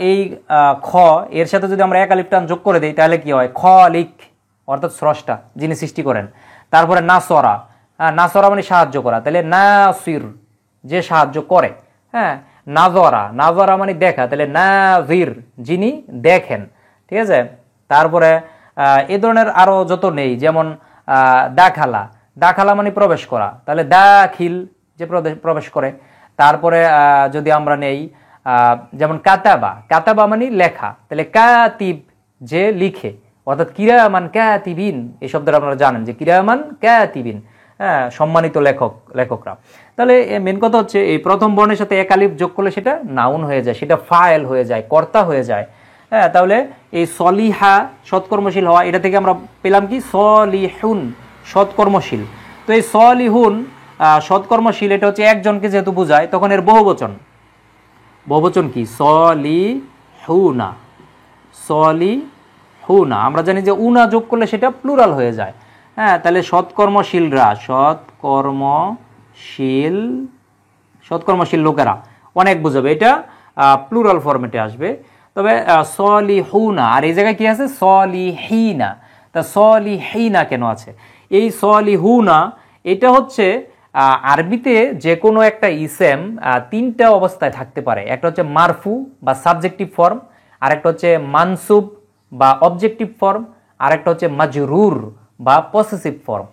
এই খ এর সাথে যদি আমরা এক আলিফ টান যোগ করে দিই তাহলে কি হয়? খলিক অর্থাৎ স্রষ্টা, যিনি সৃষ্টি করেন। তারপরে নাসরা, নাসরা মানে সাহায্য করা, তাহলে নাসির যে সাহায্য করে। হ্যাঁ, নাজরা, নাজরা মানে দেখা, তাহলে নাজির যিনি দেখেন, ঠিক আছে? তারপরে এ ধরনের আরো যত নেই, যেমন দাখালা, দাখালা মানে প্রবেশ করা, তাহলে দাখিল যে প্রবেশ করে। তারপরে যদি আমরা নেই যেমন কাতাবা, কাতাবা মানে লেখা, তাহলে কাতিব যে লিখে, অর্থাৎ কিরামান কাতিবিন, এই শব্দটা আপনারা জানেন যে কিরামান কাতিবিন, হ্যাঁ, সম্মানিত লেখকরা। তাহলে মেন কথা হচ্ছে এই প্রথম বর্ণের সাথে এক আলিফ যোগ করলে সেটা নাউন হয়ে যায়, সেটা ফাইল হয়ে যায়, কর্তা হয়ে যায়। হ্যাঁ, তাহলে এই সলিহা সৎকর্মশীল হওয়া, এটা থেকে আমরা পেলাম কি? সলিহুন সৎকর্মশীল। তো এই সলিহুন সৎকর্মশীল, এটা হচ্ছে একজনকে যেহেতু বোঝায়, তখন এর বহুবচন, বহুবচন কি? সলিহুনা, সলিহুনা। আমরা জানি যে উনা যোগ করলে সেটা প্লুরাল হয়ে যায়। হ্যাঁ, তাহলে সৎকর্মশীলরা, সৎকর্মশীল লোকেরা অনেক বোঝাবে, এটা প্লুরাল ফরম্যাটে আসবে। তবে সলিহুনা, আর এই জায়গায় কি আছে? সলিহিনা। তা সলিহিনা কেন আছে? এই সলিহুনা এটা হচ্ছে আরবিতে যে কোনো একটা ইসেম তিনটা অবস্থায় থাকতে পারে। একটা হচ্ছে মারফু বা সাবজেক্টিভ ফর্ম, আরেকটা হচ্ছে মানসুব বা অবজেক্টিভ ফর্ম, আরেকটা হচ্ছে মাজরুর বা পসেসিভ ফর্ম।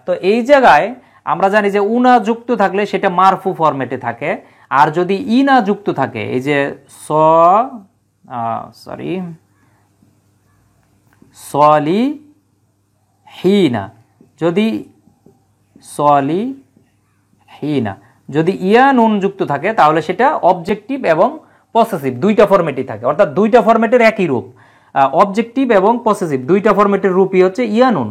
তো এই জায়গায় আমরা জানি যে উনা যুক্ত থাকলে সেটা মারফু ফরম্যাটে থাকে, আর যদি ইনা যুক্ত থাকে, এই যে সলিহিনা, যদি ইয়া নুন যুক্ত থাকে তাহলে সেটা অবজেক্টিভ এবং পসেসিভ দুইটা ফরম্যাটই থাকে, অর্থাৎ দুইটা ফরম্যাটের একই রূপ। অবজেক্টিভ এবং পসেসিভ দুইটা ফরম্যাটের রূপই হচ্ছে ইয়া নুন,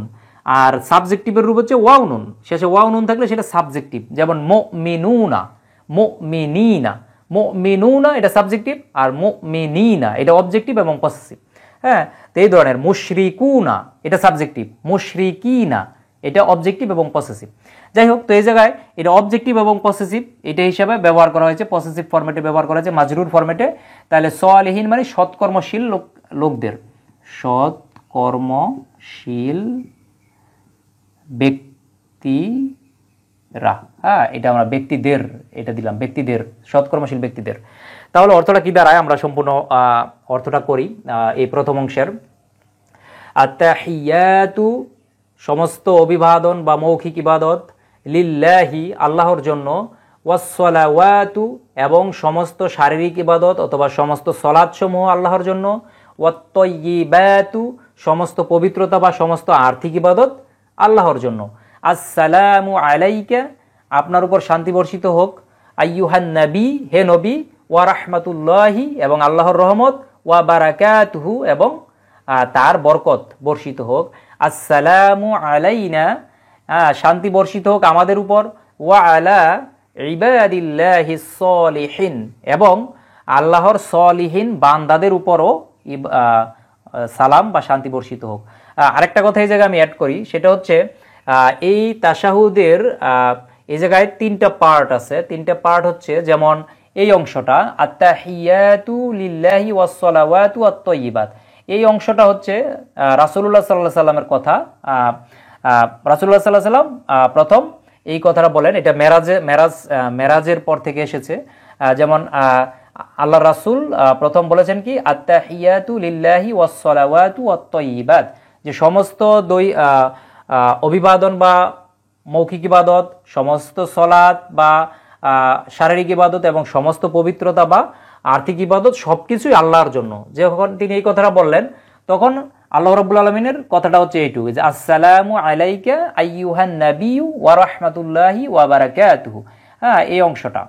আর সাবজেক্টিভের রূপ হচ্ছে ওয়াও নুন। শেষে ওয়াও নুন থাকলে সেটা সাবজেক্টিভ, যেমন মুমিনুনা, মুমিনিনা, মুমিনুনা এটা সাবজেক্টিভ, আর মুমিনিনা এটা অবজেক্টিভ এবং পসেসিভ। হ্যাঁ, তো এই ধরনের মুশরিকুনা এটা সাবজেক্টিভ, মুশরিকিনা এটা অবজেক্টিভ এবং পসেসিভ। যাই হোক, তো এই জায়গায় এটা অবজেক্টিভ এবং পসেসিভ এটা হিসাবে ব্যবহার করা হয়েছে, পসেসিভ ফরম্যাটে ব্যবহার করা হয়েছে, মাজরুর ফরম্যাটে। তাহলে সালিহিন মানে সৎকর্মশীল লোকদের, সৎকর্মশীল ব্যক্তিরা, হ্যাঁ এটা আমরা ব্যক্তিদের এটা দিলাম, ব্যক্তিদের, সৎকর্মশীল ব্যক্তিদের। তাহলে অর্থটা কি দাঁড়ায়, আমরা সম্পূর্ণ অর্থটা করি এই প্রথম অংশের। আত্তাহিয়াতু সমস্ত অভিবাদন বা মৌখিক ইবাদত, লিল্লাহি আল্লাহর জন্য, ওয়াসসালাওয়াতু এবং সমস্ত শারীরিক ইবাদত অথবা সমস্ত সলাৎসমূহ আল্লাহর জন্য, ওয়াত্তাইয়িবাতু সমস্ত পবিত্রতা বা সমস্ত আর্থিক ইবাদত আল্লাহর জন্য। আসসালামু আলাইকা আপনার উপর শান্তি বর্ষিত হোক, আইয়ুহান নবী হে নবী, ওয়া রাহমাতুল্লাহি এবং আল্লাহর রহমত, ওয়া বারাকাতুহু এবং তার বরকত বর্ষিত হোক। আসসালামু আলাইনা শান্তি বর্ষিত হোক আমাদের উপর, ওয়া আলা ইবাদিল্লাহিস সলিহিন এবং আল্লাহর সলিহিন বান্দাদের উপরও সালাম বা শান্তি বর্ষিত হোক। আরেকটা কথা এই জায়গায় আমি অ্যাড করি, সেটা হচ্ছে এই তাশাহুদের এই জায়গায় তিনটা পার্ট আছে। তিনটা পার্ট হচ্ছে যেমন এই অংশটা আত্তাহিয়াতু লিল্লাহি ওয়াসসালাওয়াতু ওয়াত্তাইয়িবাত, এই অংশটা হচ্ছে রাসূলুল্লাহ সাল্লাল্লাহু আলাইহি সাল্লামের কথা। রাসূলুল্লাহ সাল্লাল্লাহু আলাইহি সাল্লাম প্রথম এই কথাটা বলেন, এটা মেরাজের পর থেকে এসেছে। যেমন আল্লাহ রাসূল প্রথম বলেছেন কি আত্তাহিয়াতু লিল্লাহি ওয়াসসালাওয়াতু ওয়াত্তাইয়িবাত, যে সমস্ত অভিবাদন বা মৌখিক ইবাদত, সমস্ত সলাত বা শারীরিক ইবাদত এবং সমস্ত পবিত্রতা বা আর্থিক ইবাদত সবকিছুই আল্লাহর জন্য। যখন তিনি এই কথাটা বললেন তখন আল্লাহ রাব্বুল আলামিনের কথাটা হচ্ছে এইটুকু, যে আসসালামু আলাইকা আইয়ুহান নাবিয়্যু ওয়া রাহমাতুল্লাহি ওয়া বারাকাতুহু। হ্যাঁ এই অংশটা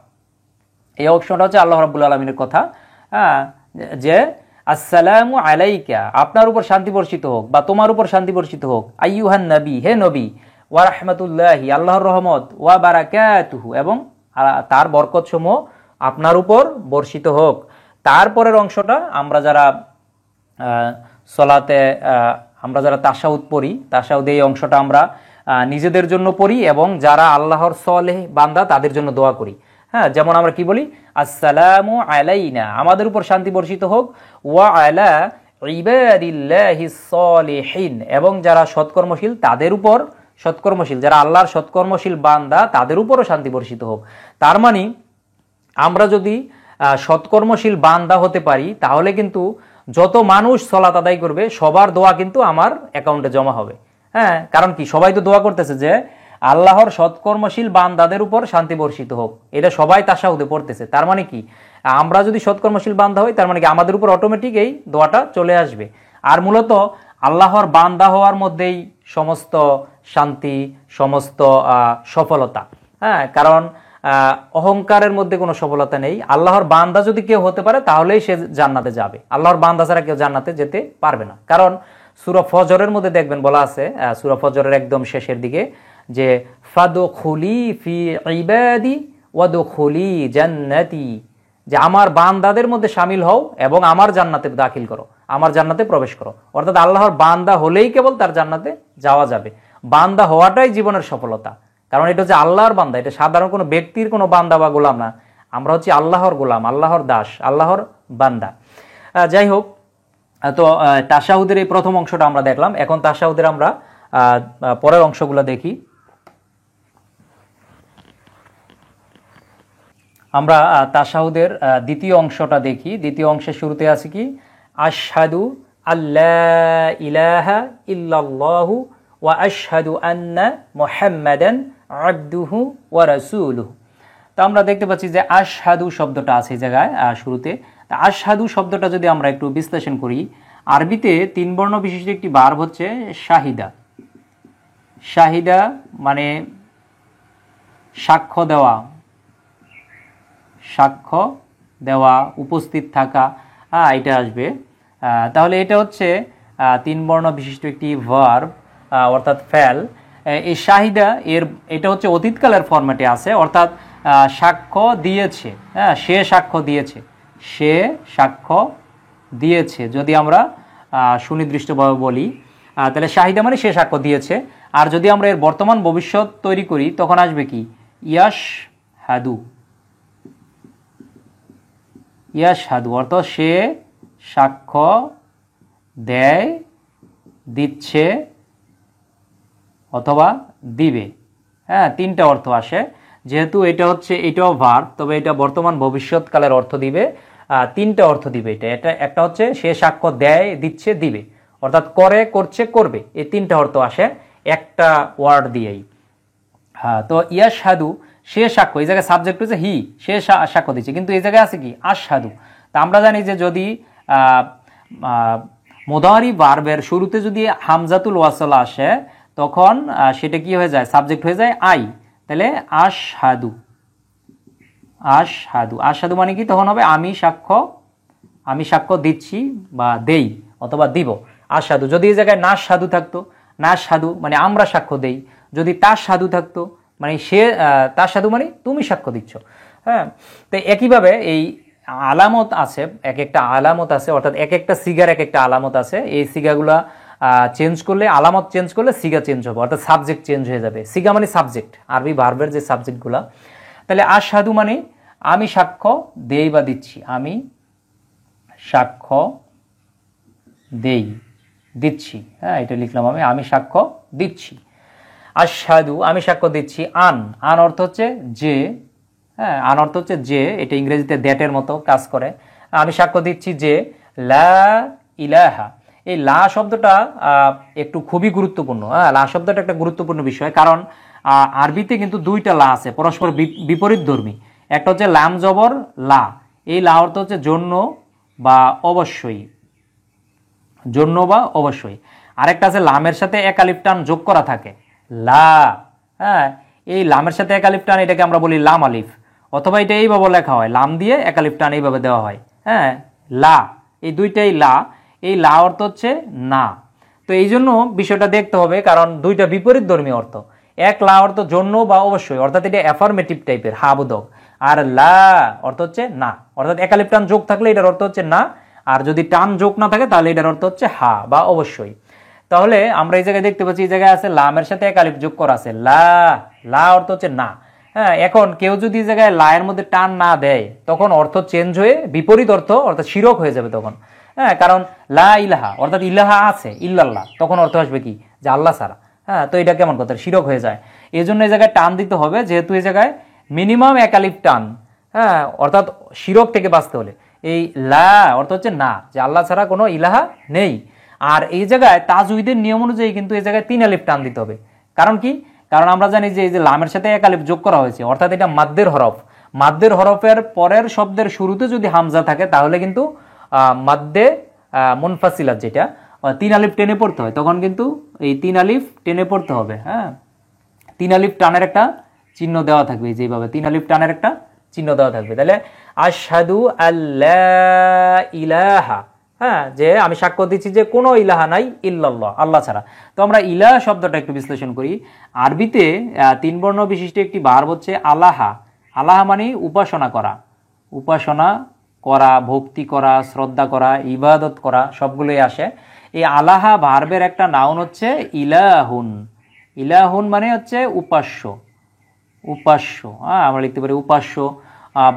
হচ্ছে আল্লাহ রাব্বুল আলামিনের কথা, হ্যাঁ যে আসসালামু আলাইকা আপনার উপর শান্তি বর্ষিত হোক বা তোমার উপর শান্তি বর্ষিত হোক, আইয়ুহান নবী হে নবী, ওয়া রাহমাতুল্লাহি আল্লাহর রহমত, ওয়া বারাকাতুহু এবং তার বরকত সমূহ আপনার উপর বর্ষিত হোক। তারপরের অংশটা আমরা যারা সলাতে আমরা যারা তাশাহুদ পড়ি, তাশাহুদ এই অংশটা আমরা নিজেদের জন্য পড়ি এবং যারা আল্লাহর সলেহ বান্দা তাদের জন্য দোয়া করি। হ্যাঁ যেমন আমরা কি বলি, আসসালামু আলাইনা আমাদের উপর শান্তি বর্ষিত হোক, ওয়া আলা ইবাদিল্লাহিস সলিহিন এবং যারা সৎকর্মশীল তাদের উপর, সৎকর্মশীল যারা আল্লাহর সৎকর্মশীল বান্দা তাদের উপরও শান্তি বর্ষিত হোক। তার মানে আমরা যদি সৎকর্মশীল বান্দা হতে পারি তাহলে কিন্তু যত মানুষ সালাত আদায় করবে সবার দোয়া কিন্তু আমার অ্যাকাউন্টে জমা হবে। হ্যাঁ কারণ কি, সবাই তো দোয়া করতেছে যে আল্লাহর সৎকর্মশীল বান্দাদের উপর শান্তি বর্ষিত হোক, এটা সবাই তাশাহুদে পড়তেছে। তার মানে কি, আমরা যদি সৎকর্মশীল বান্দা হই তার মানে কি আমাদের উপর অটোমেটিক এই দোয়াটা চলে আসবে। আর মূলত আল্লাহর বান্দা হওয়ার মধ্যেই সমস্ত শান্তি, সমস্ত সফলতা। হ্যাঁ কারণ অহংকারের মধ্যে কোনো সফলতা নেই। আল্লাহর বান্দা যদি কেউ হতে পারে তাহলেই সে জান্নাতে যাবে, আল্লাহর বান্দা ছাড়া কেউ জান্নাতে যেতে পারবে না। কারণ সূরা ফজরের মধ্যে দেখবেন বলা আছে, সূরা ফজরের একদম শেষের দিকে, যে ফাদখুলি ফি ইবাদি ওয়াদখুলি জান্নাতি, যে আমার বান্দাদের মধ্যে শামিল হও এবং আমার জান্নাতে দাখিল করো, আমার জান্নাতে প্রবেশ করো। অর্থাৎ আল্লাহর বান্দা হলেই কেবল তার জান্নাতে যাওয়া যাবে। বান্দা হওয়াটাই জীবনের সফলতা, কারণ এটা হচ্ছে আল্লাহর বান্দা, এটা সাধারণ কোনো ব্যক্তির কোনো বান্দা বা গোলাম না। আমরা হচ্ছে আল্লাহর গোলাম, আল্লাহর দাস, আল্লাহর বান্দা। যাই হোক, তো তাশাহুদের এই প্রথম অংশটা আমরা দেখলাম। এখন তাশাহুদের আমরা পরের অংশগুলো দেখি। আমরা তাশাহুদের দ্বিতীয় অংশটা দেখি। দ্বিতীয় অংশের শুরুতে আছে কি, আশহাদু আল্লা ইলাহা ইল্লাল্লাহু ওয়া আশহাদু আন্না মুহাম্মাদান আবদুহু ওয়া রাসূলুহু। তো আমরা দেখতে পাচ্ছি যে আশহাদু শব্দটা আছে এই জায়গায় শুরুতে। তা আশহাদু শব্দটা যদি আমরা একটু বিশ্লেষণ করি, আরবিতে 3 বর্ণ বিশিষ্ট একটি ভার্ব হচ্ছে শাহিদা। শাহিদা মানে সাক্ষ্য দেওয়া, সাক্ষ্য দেওয়া, উপস্থিত থাকা, এটা আসবে। তাহলে এটা হচ্ছে 3 বর্ণ বিশিষ্ট একটি ভার্ব অর্থাৎ ফেল। এই শাহিদা এটা হচ্ছে অতীতকালের ফরম্যাটে আছে, অর্থাৎ সাক্ষ্য দিয়েছে। হ্যাঁ সে সাক্ষ্য দিয়েছে, সে সাক্ষ্য দিয়েছে যদি আমরা সুনির্দিষ্টভাবে বলি, তাহলে শাহিদা মানে সে সাক্ষ্য দিয়েছে। আর যদি আমরা এর বর্তমান ভবিষ্যৎ তৈরি করি তখন আসবে কি ইয়াশহাদু, ইয়াশহাদু অর্থ সে সাক্ষ্য দেয়, দিচ্ছে অথবা দিবে। হ্যাঁ, তিনটা অর্থ আসে। যেহেতু এটা হচ্ছে এটাও ভার্ব, তবে এটা বর্তমান ভবিষ্যৎকালের অর্থ দিবে। তিনটা অর্থ দিবে এটা। একটা হচ্ছে সে সাক্ষ্য দেয়, দিচ্ছে, দিবে, অর্থাৎ করে, করছে, করবে। এই তিনটা অর্থ আসে একটা ওয়ার্ড দিয়েই। হ্যাঁ, তো ইয়াশহাদু সে সাক্ষ্য, এই জায়গায় সাবজেক্ট হচ্ছে হি, সে সাক্ষ্য দিচ্ছে, কিন্তু এই জায়গায় আছে কি আশহাদু। তা আমরা জানি যে যদি মুদারি ভার্বের শুরুতে যদি হামজাতুল ওয়াসল আসে তখন সেটা কি হয়ে যায়, সাবজেক্ট হয়ে যায় আই। তাহলে আশহাদু, আশহাদু, আশহাদু মানে কি তখন হবে আমি সাক্ষ্য দিচ্ছি বা দেই অথবা দিব। আশহাদু যদি এই জায়গায় না সাধু থাকতো, না সাধু মানে আমরা সাক্ষ্য দেই। যদি তার সাধু থাকতো মানে সে, তার সাধু মানে তুমি সাক্ষ্য দিচ্ছ। হ্যাঁ, তো একইভাবে এই আলামত আছে, এক একটা আলামত আছে, অর্থাৎ এক একটা সিগার এক একটা আলামত আছে। এই সিগাগুলা চেঞ্জ করলে, আলামত চেঞ্জ করলে সিগা চেঞ্জ হবে, অর্থাৎ সাবজেক্ট চেঞ্জ হয়ে যাবে। সিগা মানে সাবজেক্ট, আরবি ভার্বের যে সাবজেক্টগুলা। তাহলে আশহাদু মানে আমি সাক্ষ্য দেই বা দিচ্ছি, আমি সাক্ষ্য দেই, দিচ্ছি। হ্যাঁ, এটা লিখলাম আমি সাক্ষ্য দিচ্ছি। আশহাদু আমি সাক্ষ্য দিচ্ছি। আন অর্থ হচ্ছে যে, হ্যাঁ, আন অর্থ হচ্ছে যে, এটা ইংরেজিতে দ্যাটের মতো কাজ করে। আমি সাক্ষ্য দিচ্ছি যে লা ইলাহা, এই লা শব্দটা একটু খুবই গুরুত্বপূর্ণ। হ্যাঁ, লা শব্দটা একটা গুরুত্বপূর্ণ বিষয়, কারণ আরবিতে কিন্তু দুইটা লা আছে পরস্পর বিপরীত ধর্মী। একটা হচ্ছে লাম জবর লা, এই লা অর্থ হচ্ছে জন্য বা অবশ্যই, জন্য বা অবশ্যই। আরেকটা আছে লামের সাথে এক আলিফ টান যোগ করা থাকে, লা। হ্যাঁ, এই লামের সাথে এক আলিফ টান এটাকে আমরা বলি লাম আলিফ, অথবা এটা এইভাবে লেখা হয় লাম দিয়ে এক আলিফ টান এইভাবে দেওয়া হয়। হ্যাঁ, লা, এই দুইটাই লা। এই লা অর্থ হচ্ছে না। তো এই জন্য বিষয়টা দেখতে হবে, কারণ দুইটা বিপরীত ধর্মী অর্থ। এক লা অর্থ জন্য বা অবশ্যই, অর্থাৎ এটা অ্যাফার্মেটিভ টাইপের, হা বোধক। আর লা অর্থ হচ্ছে না, অর্থাৎ এক আলিফ টান যোগ থাকলে এটার অর্থ হচ্ছে না, আর যদি টান যোগ না থাকে তাহলে এটার অর্থ হচ্ছে হা বা অবশ্যই। তাহলে আমরা এই জায়গায় দেখতে পাচ্ছি, এই জায়গায় আছে লামের সাথে এক আলিফ যোগ করা আছে, লা অর্থ হচ্ছে না। হ্যাঁ, এখন কেউ যদি এই জায়গায় লায়ের মধ্যে টান না দেয় তখন অর্থ চেঞ্জ হয়ে বিপরীত অর্থ, অর্থাৎ শিরক হয়ে যাবে তখন। হ্যাঁ, কারণ লা ইলাহা অর্থাৎ ইলাহা আছে, ইল্লাল্লাহ, তখন অর্থ আসবে কি যে আল্লাহ ছাড়া। হ্যাঁ, তো এটা কেমন কথা, শিরক হয়ে যায়। এই জন্য এই জায়গায় টান দিতে হবে, যেহেতু এই জায়গায় মিনিমাম এক আলিফ টান। হ্যাঁ, অর্থাৎ শিরক থেকে বাঁচতে হলে এই লা অর্থ হচ্ছে না, যে আল্লাহ ছাড়া কোনো ইলাহা নেই। আর এই জায়গায় তাজউইদের নিয়ম অনুযায়ী কিন্তু এই জায়গায় তিন আলিফ টান দিতে হবে। কারণ কি, কারণ আমরা জানি যে এই যে লামের সাথে এক আলিফ যোগ করা হয়েছে, অর্থাৎ এটা মাদ্দের হরফ। মাদ্দের হরফের পরের শব্দের শুরুতে যদি হামজা থাকে তাহলে কিন্তু মাদ্দে মুনফাসিলাত, যেটা তিন আলিফ টেনে পড়তে হয়, তখন কিন্তু এই তিন আলিফ টেনে পড়তে হবে। হ্যাঁ, তিন আলিফ টানের একটা চিহ্ন দেওয়া থাকবে, যেভাবে তিন আলিফ টানের একটা চিহ্ন দেওয়া থাকবে। তাহলে আশহাদু আল্লা ইলাহা, হ্যাঁ, যে আমি সাক্ষ্য দিচ্ছি যে কোনো ইলাহা নাই ইল্লাল্লাহ, আল্লাহ ছাড়া। তো আমরা ইলাহা শব্দটা একটু বিশ্লেষণ করি। আরবিতে তিন বর্ণ বিশিষ্ট একটি ভার্ব হচ্ছে আলাহা। আলাহা মানে উপাসনা করা, উপাসনা করা, ভক্তি করা, শ্রদ্ধা করা, ইবাদত করা, সবগুলোই আসে। এই আলাহা ভার্বের একটা নাউন হচ্ছে ইলাহুন। ইলাহুন মানে হচ্ছে উপাস্য, উপাস্য। হ্যাঁ, আমরা লিখতে পারি উপাস্য,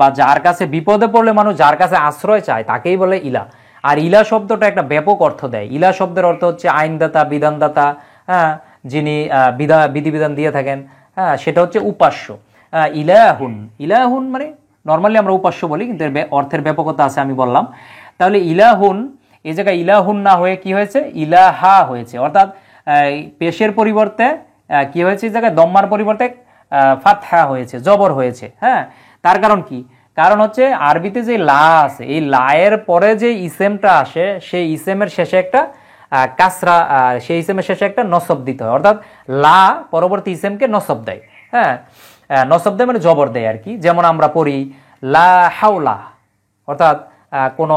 বা যার কাছে বিপদে পড়লে মানুষ যার কাছে আশ্রয় চায় তাকেই বলে ইলা। আর ইলা শব্দটা একটা ব্যাপক অর্থ দেয়। ইলা শব্দের অর্থ হচ্ছে আইনদাতা, বিধানদাতা। হ্যাঁ, যিনি বিধিবিধান দিয়ে থাকেন। হ্যাঁ, সেটা হচ্ছে উপাস্য। ইলাহুন, ইলাহুন মানে নর্মালি আমরা উপাস্য বলি, কিন্তু অর্থের ব্যাপকতা আছে আমি বললাম। তাহলে ইলাহুন, এই জায়গায় ইলাহুন না হয়ে কি হয়েছে, ইলাহা হয়েছে। অর্থাৎ পেশের পরিবর্তে কি হয়েছে, এই জায়গায় দম্মার পরিবর্তে ফাতহা হয়েছে, জবর হয়েছে। হ্যাঁ, তার কারণ কি, কারণ হচ্ছে আরবিতে যে লা আছে, এই লায়ের পরে যে ইসেমটা আসে সেই ইসেমের শেষে একটা কাসরা, সেই ইসেমের শেষে একটা নসব দিতে হয়। অর্থাৎ লা পরবর্তী ইসেমকে নসব দেয়। হ্যাঁ, নসব দেয় মানে জবর দেয় আর কি। যেমন আমরা পড়ি লা হাওলা, অর্থাৎ কোনো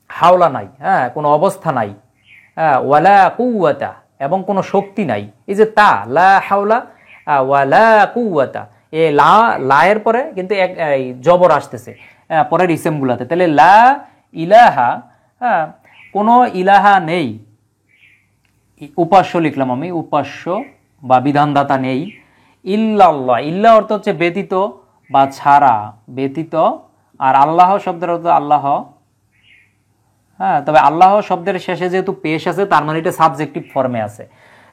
হাওলা নাই, হ্যাঁ, কোনো অবস্থা নাই। ওয়ালা কুওয়াতা, এবং কোনো শক্তি নাই। এই যে তা লা হাওলা ওয়ালা কুওয়াতা, এই লায়ের পরে কিন্তু এক জবর আসতেছে পরের ইসেমগুলাতে। তাহলে লা ইলাহা, কোনো ইলাহা নেই, উপাস্য লিখলাম আমি, উপাস্য বা বিধানদাতা নেই, ইল্লাল্লাহ, ইল্লা অর্থ হচ্ছে ব্যতীত বা ছাড়া, ব্যতীত, আর আল্লাহ শব্দের অর্থ আল্লাহ। হ্যাঁ, তবে আল্লাহ শব্দের শেষে যেহেতু পেশ আছে তার মানে এটা সাবজেক্টিভ ফর্মে আছে।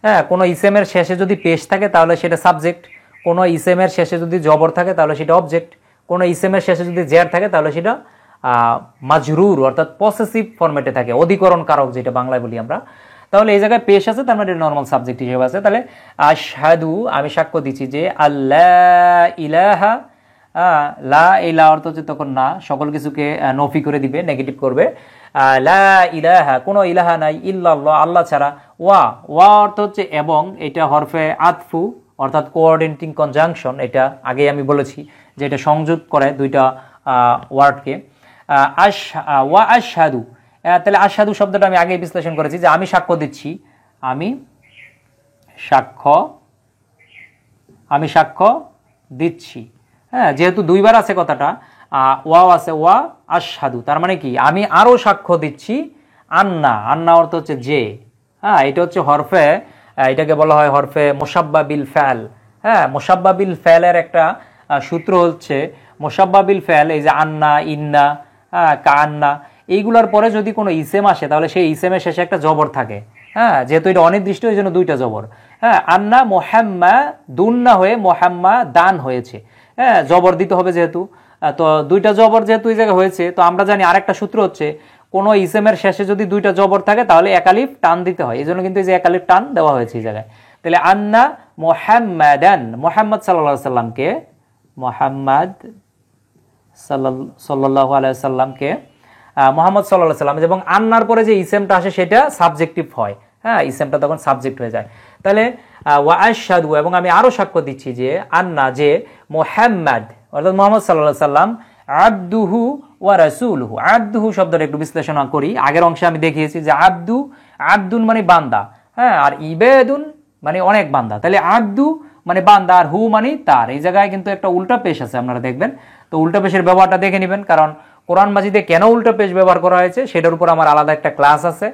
হ্যাঁ, কোনো ইসেমের শেষে যদি পেশ থাকে তাহলে সেটা সাবজেক্ট, কোনো ইসেমের শেষে যদি জবর থাকে তাহলে সেটা অবজেক্ট, কোনো ইসেমের শেষে যদি জের থাকে তাহলে সেটা মাজরুর অর্থাৎ পসেসিভ ফরম্যাটে থাকে, অধিকরণ কারক যেটা বাংলায় বলি আমরা। তাহলে এই জায়গায় পেশ আছে তার মানে নর্মাল সাবজেক্ট হিসেবে আছে। তাহলে আশহাদু, আমি সাক্ষ্য দিচ্ছি যে আল্লাহ ইলাহা, লা ইলাহা অর্থ হচ্ছে তখন না, সকল কিছুকে নফি করে দিবে, নেগেটিভ করবে। লা ইলাহা, কোনো ইলাহা নাই, ইল্লাল্লাহ, আল্লাহ ছাড়া। ওয়া, ওয়া অর্থ হচ্ছে এবং, এটা হরফে আতফু অর্থাৎ কোঅর্ডিনেটিং কনজাংশন, এটা আগে আমি বলেছি যে এটা সংযোগ করে দুইটা ওয়ার্ডকে। ওয়া আশহাদু, তাহলে আশহাদু শব্দটা আমি আগে বিশ্লেষণ করেছি যে আমি সাক্ষ্য দিচ্ছি, আমি সাক্ষ্য দিচ্ছি। হ্যাঁ, যেহেতু দুইবার আছে কথাটা, ওয়াও আছে, ওয়া আশহাদু, তার মানে কি আমি আরো সাক্ষ্য দিচ্ছি। আন্না, আন্না অর্থ হচ্ছে যে। হ্যাঁ, এটা হচ্ছে হরফে, এটাকে বলা হয় হরফে মুসাব্বা বিল ফাল। হ্যাঁ, মুসাব্বা বিল ফালের একটা সূত্র হচ্ছে মুসাব্বা বিল ফাল, এই যে আন্না, ইন্না, কান্না, এইগুলোর পরে যদি কোনো ইসেম আসে তাহলে সেই ইসেমের শেষে একটা জবর থাকে। হ্যাঁ, যেহেতু এটা অনির্দিষ্ট এই জন্য দুইটা জবর। হ্যাঁ, আন্না মোহাম্মা দুন না হয়ে মোহাম্মা দান হয়েছে। হ্যাঁ, জবর দিতে হবে যেহেতু, তো দুইটা জবর যেহেতু এই জায়গায় হয়েছে, তো আমরা জানি আরেকটা সূত্র হচ্ছে কোনো ইসেমের শেষে যদি দুইটা জবর থাকে তাহলে একালিফ টান দিতে হয়, এই জন্য কিন্তু এই যে একালিফ টান দেওয়া হয়েছে এই জায়গায়। তাহলে আন্না মোহাম্মাদান, মোহাম্মদ সাল্লাল্লাহু আলাইহি সাল্লামকে, মোহাম্মদ সাল্লাল্লাহু আলাইহি সাল্লামকে, মোহাম্মদ সাল্লাল্লাহু আলাইহি সাল্লাম, এবং আন্নার পরে যে ইসেমটা আসে সেটা সাবজেক্টিভ হয়। হ্যাঁ, ইসেমটা তখন সাবজেক্ট হয়ে যায়। তাহলে ওয়া আশহাদু, এবং আমি আরো সাক্ষ্য দিচ্ছি যে আন্না, যে মুহাম্মদ অর্থাৎ মুহাম্মদ সাল্লাল্লাহু আলাইহি সাল্লাম আবদুহু ওয়া রাসূলুহু। আবদুহু শব্দটা একটু বিশ্লেষণ করি। আগের অংশে আমি দেখিয়েছি যে আবদুন মানে বান্দা, হ্যাঁ, আর ইবাদুন মানে অনেক বান্দা। তাহলে আবদু মানে বান্দা আর হু মানে তার, এই জায়গায় কিন্তু একটা উল্টা পেশ আছে, আপনারা দেখবেন। তো উল্টা পেশের ব্যবহারটা দেখে নেবেন, কারণ কোরআন মাজিদে কেন উল্টা পেশ ব্যবহার করা হয়েছে সেটার উপর আমার আলাদা একটা ক্লাস আছে,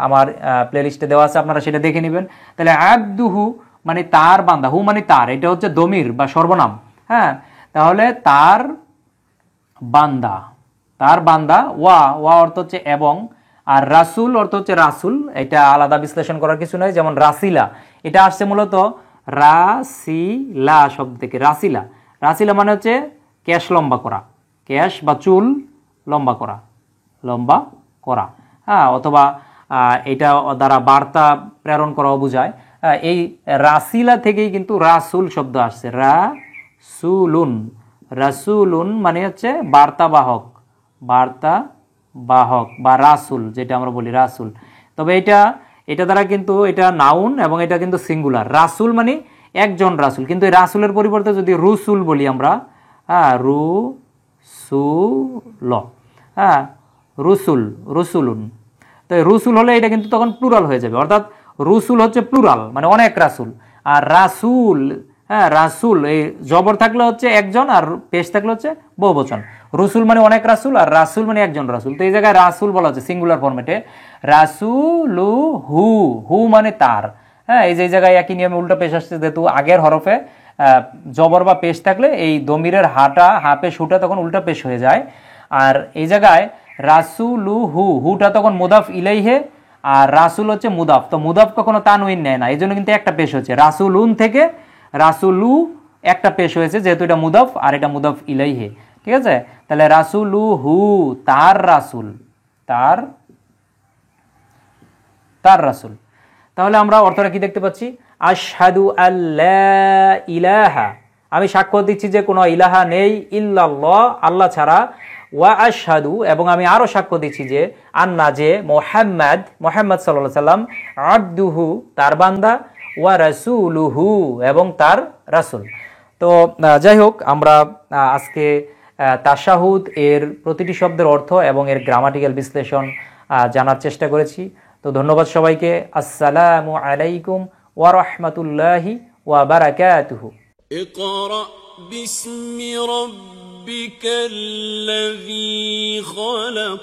আমার প্লেলিস্টে দেওয়া আছে, আপনারা সেটা দেখে নেবেন। তাহলে আবদুহু মানে তার বান্দা, হু মানে তার, এটা হচ্ছে দমির বা সর্বনাম। হ্যাঁ, তাহলে তার বান্দা, ওয়া অর্থ হচ্ছে এবং, আর রাসূল অর্থ হচ্ছে রাসূল, এটা আলাদা বিশ্লেষণ করার কিছু নয়। যেমন রাসিলা, এটা আসছে মূলত রাসিলা শব্দ থেকে। রাসিলা মানে হচ্ছে কেশ লম্বা করা, কেশ বা চুল লম্বা করা। হ্যাঁ, অথবা এটা দ্বারা বার্তা প্রেরণ করাও বোঝায়। এই রাসিলা থেকেই কিন্তু রাসূল শব্দ আসছে। রাসূলুন মানে হচ্ছে বার্তাবাহক বা রাসূল, যেটা আমরা বলি রাসূল। তবে এটা দ্বারা কিন্তু এটা নাউন এবং এটা কিন্তু সিঙ্গুলার। রাসূল মানে একজন রাসূল, কিন্তু এই রাসূলের পরিবর্তে যদি রুসুল বলি আমরা, হ্যাঁ, রুসুলুন, তো রুসুল হলে এটা কিন্তু তখন প্লুরাল হয়ে যাবে, অর্থাৎ রুসুল হচ্ছে প্লুরাল মানে অনেক রাসূল। আর রাসূল, হ্যাঁ, রাসূল এই জবর থাকলে হচ্ছে একজন আর পেশ থাকলে হচ্ছে বহুবচন। রসুল মানে অনেক রাসূল আর রাসূল মানে একজন রাসূল। তো এই জায়গায় রাসূল বলা হচ্ছে সিঙ্গুলার ফরম্যাটে, রাসূলুহু মানে তার। হ্যাঁ, এই যে জায়গায় একই নিয়মে উল্টা পেশ আসছে, যেহেতু আগের হরফে জবর বা পেশ থাকলে এই দমিরের হা পেশ হুটা তখন উল্টা পেশ হয়ে যায়। আর এই জায়গায় রাসূলুহু, হুটা তখন মুদাফ ইলাইহে, আর রাসূল হচ্ছে মুদাফ। তো মুদাফ কখনো তানউইন নেয় না, এই জন্য কিন্তু একটা পেশ হচ্ছে। রাসূলুন থেকে রাসূলু একটা পেশ হয়েছে, যেহেতু এটা মুদাফ আর এটা মুদাফ ইলাইহে। ঠিক আছে, তাহলে রাসূলুহু তার রাসূল, তার রাসূল। তাহলে আমরা অর্থটা কি দেখতে পাচ্ছি? আশহাদু আল্লা ইলাহা, আমি সাক্ষ্য দিচ্ছি যে কোনো ইলাহা নেই, ইল্লাল্লাহ আল্লাহ ছাড়া। ওয়া আশহাদু, এবং আমি আরো সাক্ষ্য দিচ্ছি যে আন্না যে মুহাম্মদ সাল্লাল্লাহু আলাইহি সাল্লাম আবদুহু তার বান্দা, ওয়া রাসূলুহু এবং তার রাসূল। তো যাই হোক, আমরা আজকে তাশাহুদ এর প্রতিটি শব্দের অর্থ এবং এর গ্রামাটিক্যাল বিশ্লেষণ জানার চেষ্টা করেছি। তো ধন্যবাদ সবাইকে। আসসালামু আলাইকুম ওয়া রাহমাতুল্লাহি ওয়া বারাকাতুহু। ইকরা বিসমি রাব্বিকাল্লাযী খালাক।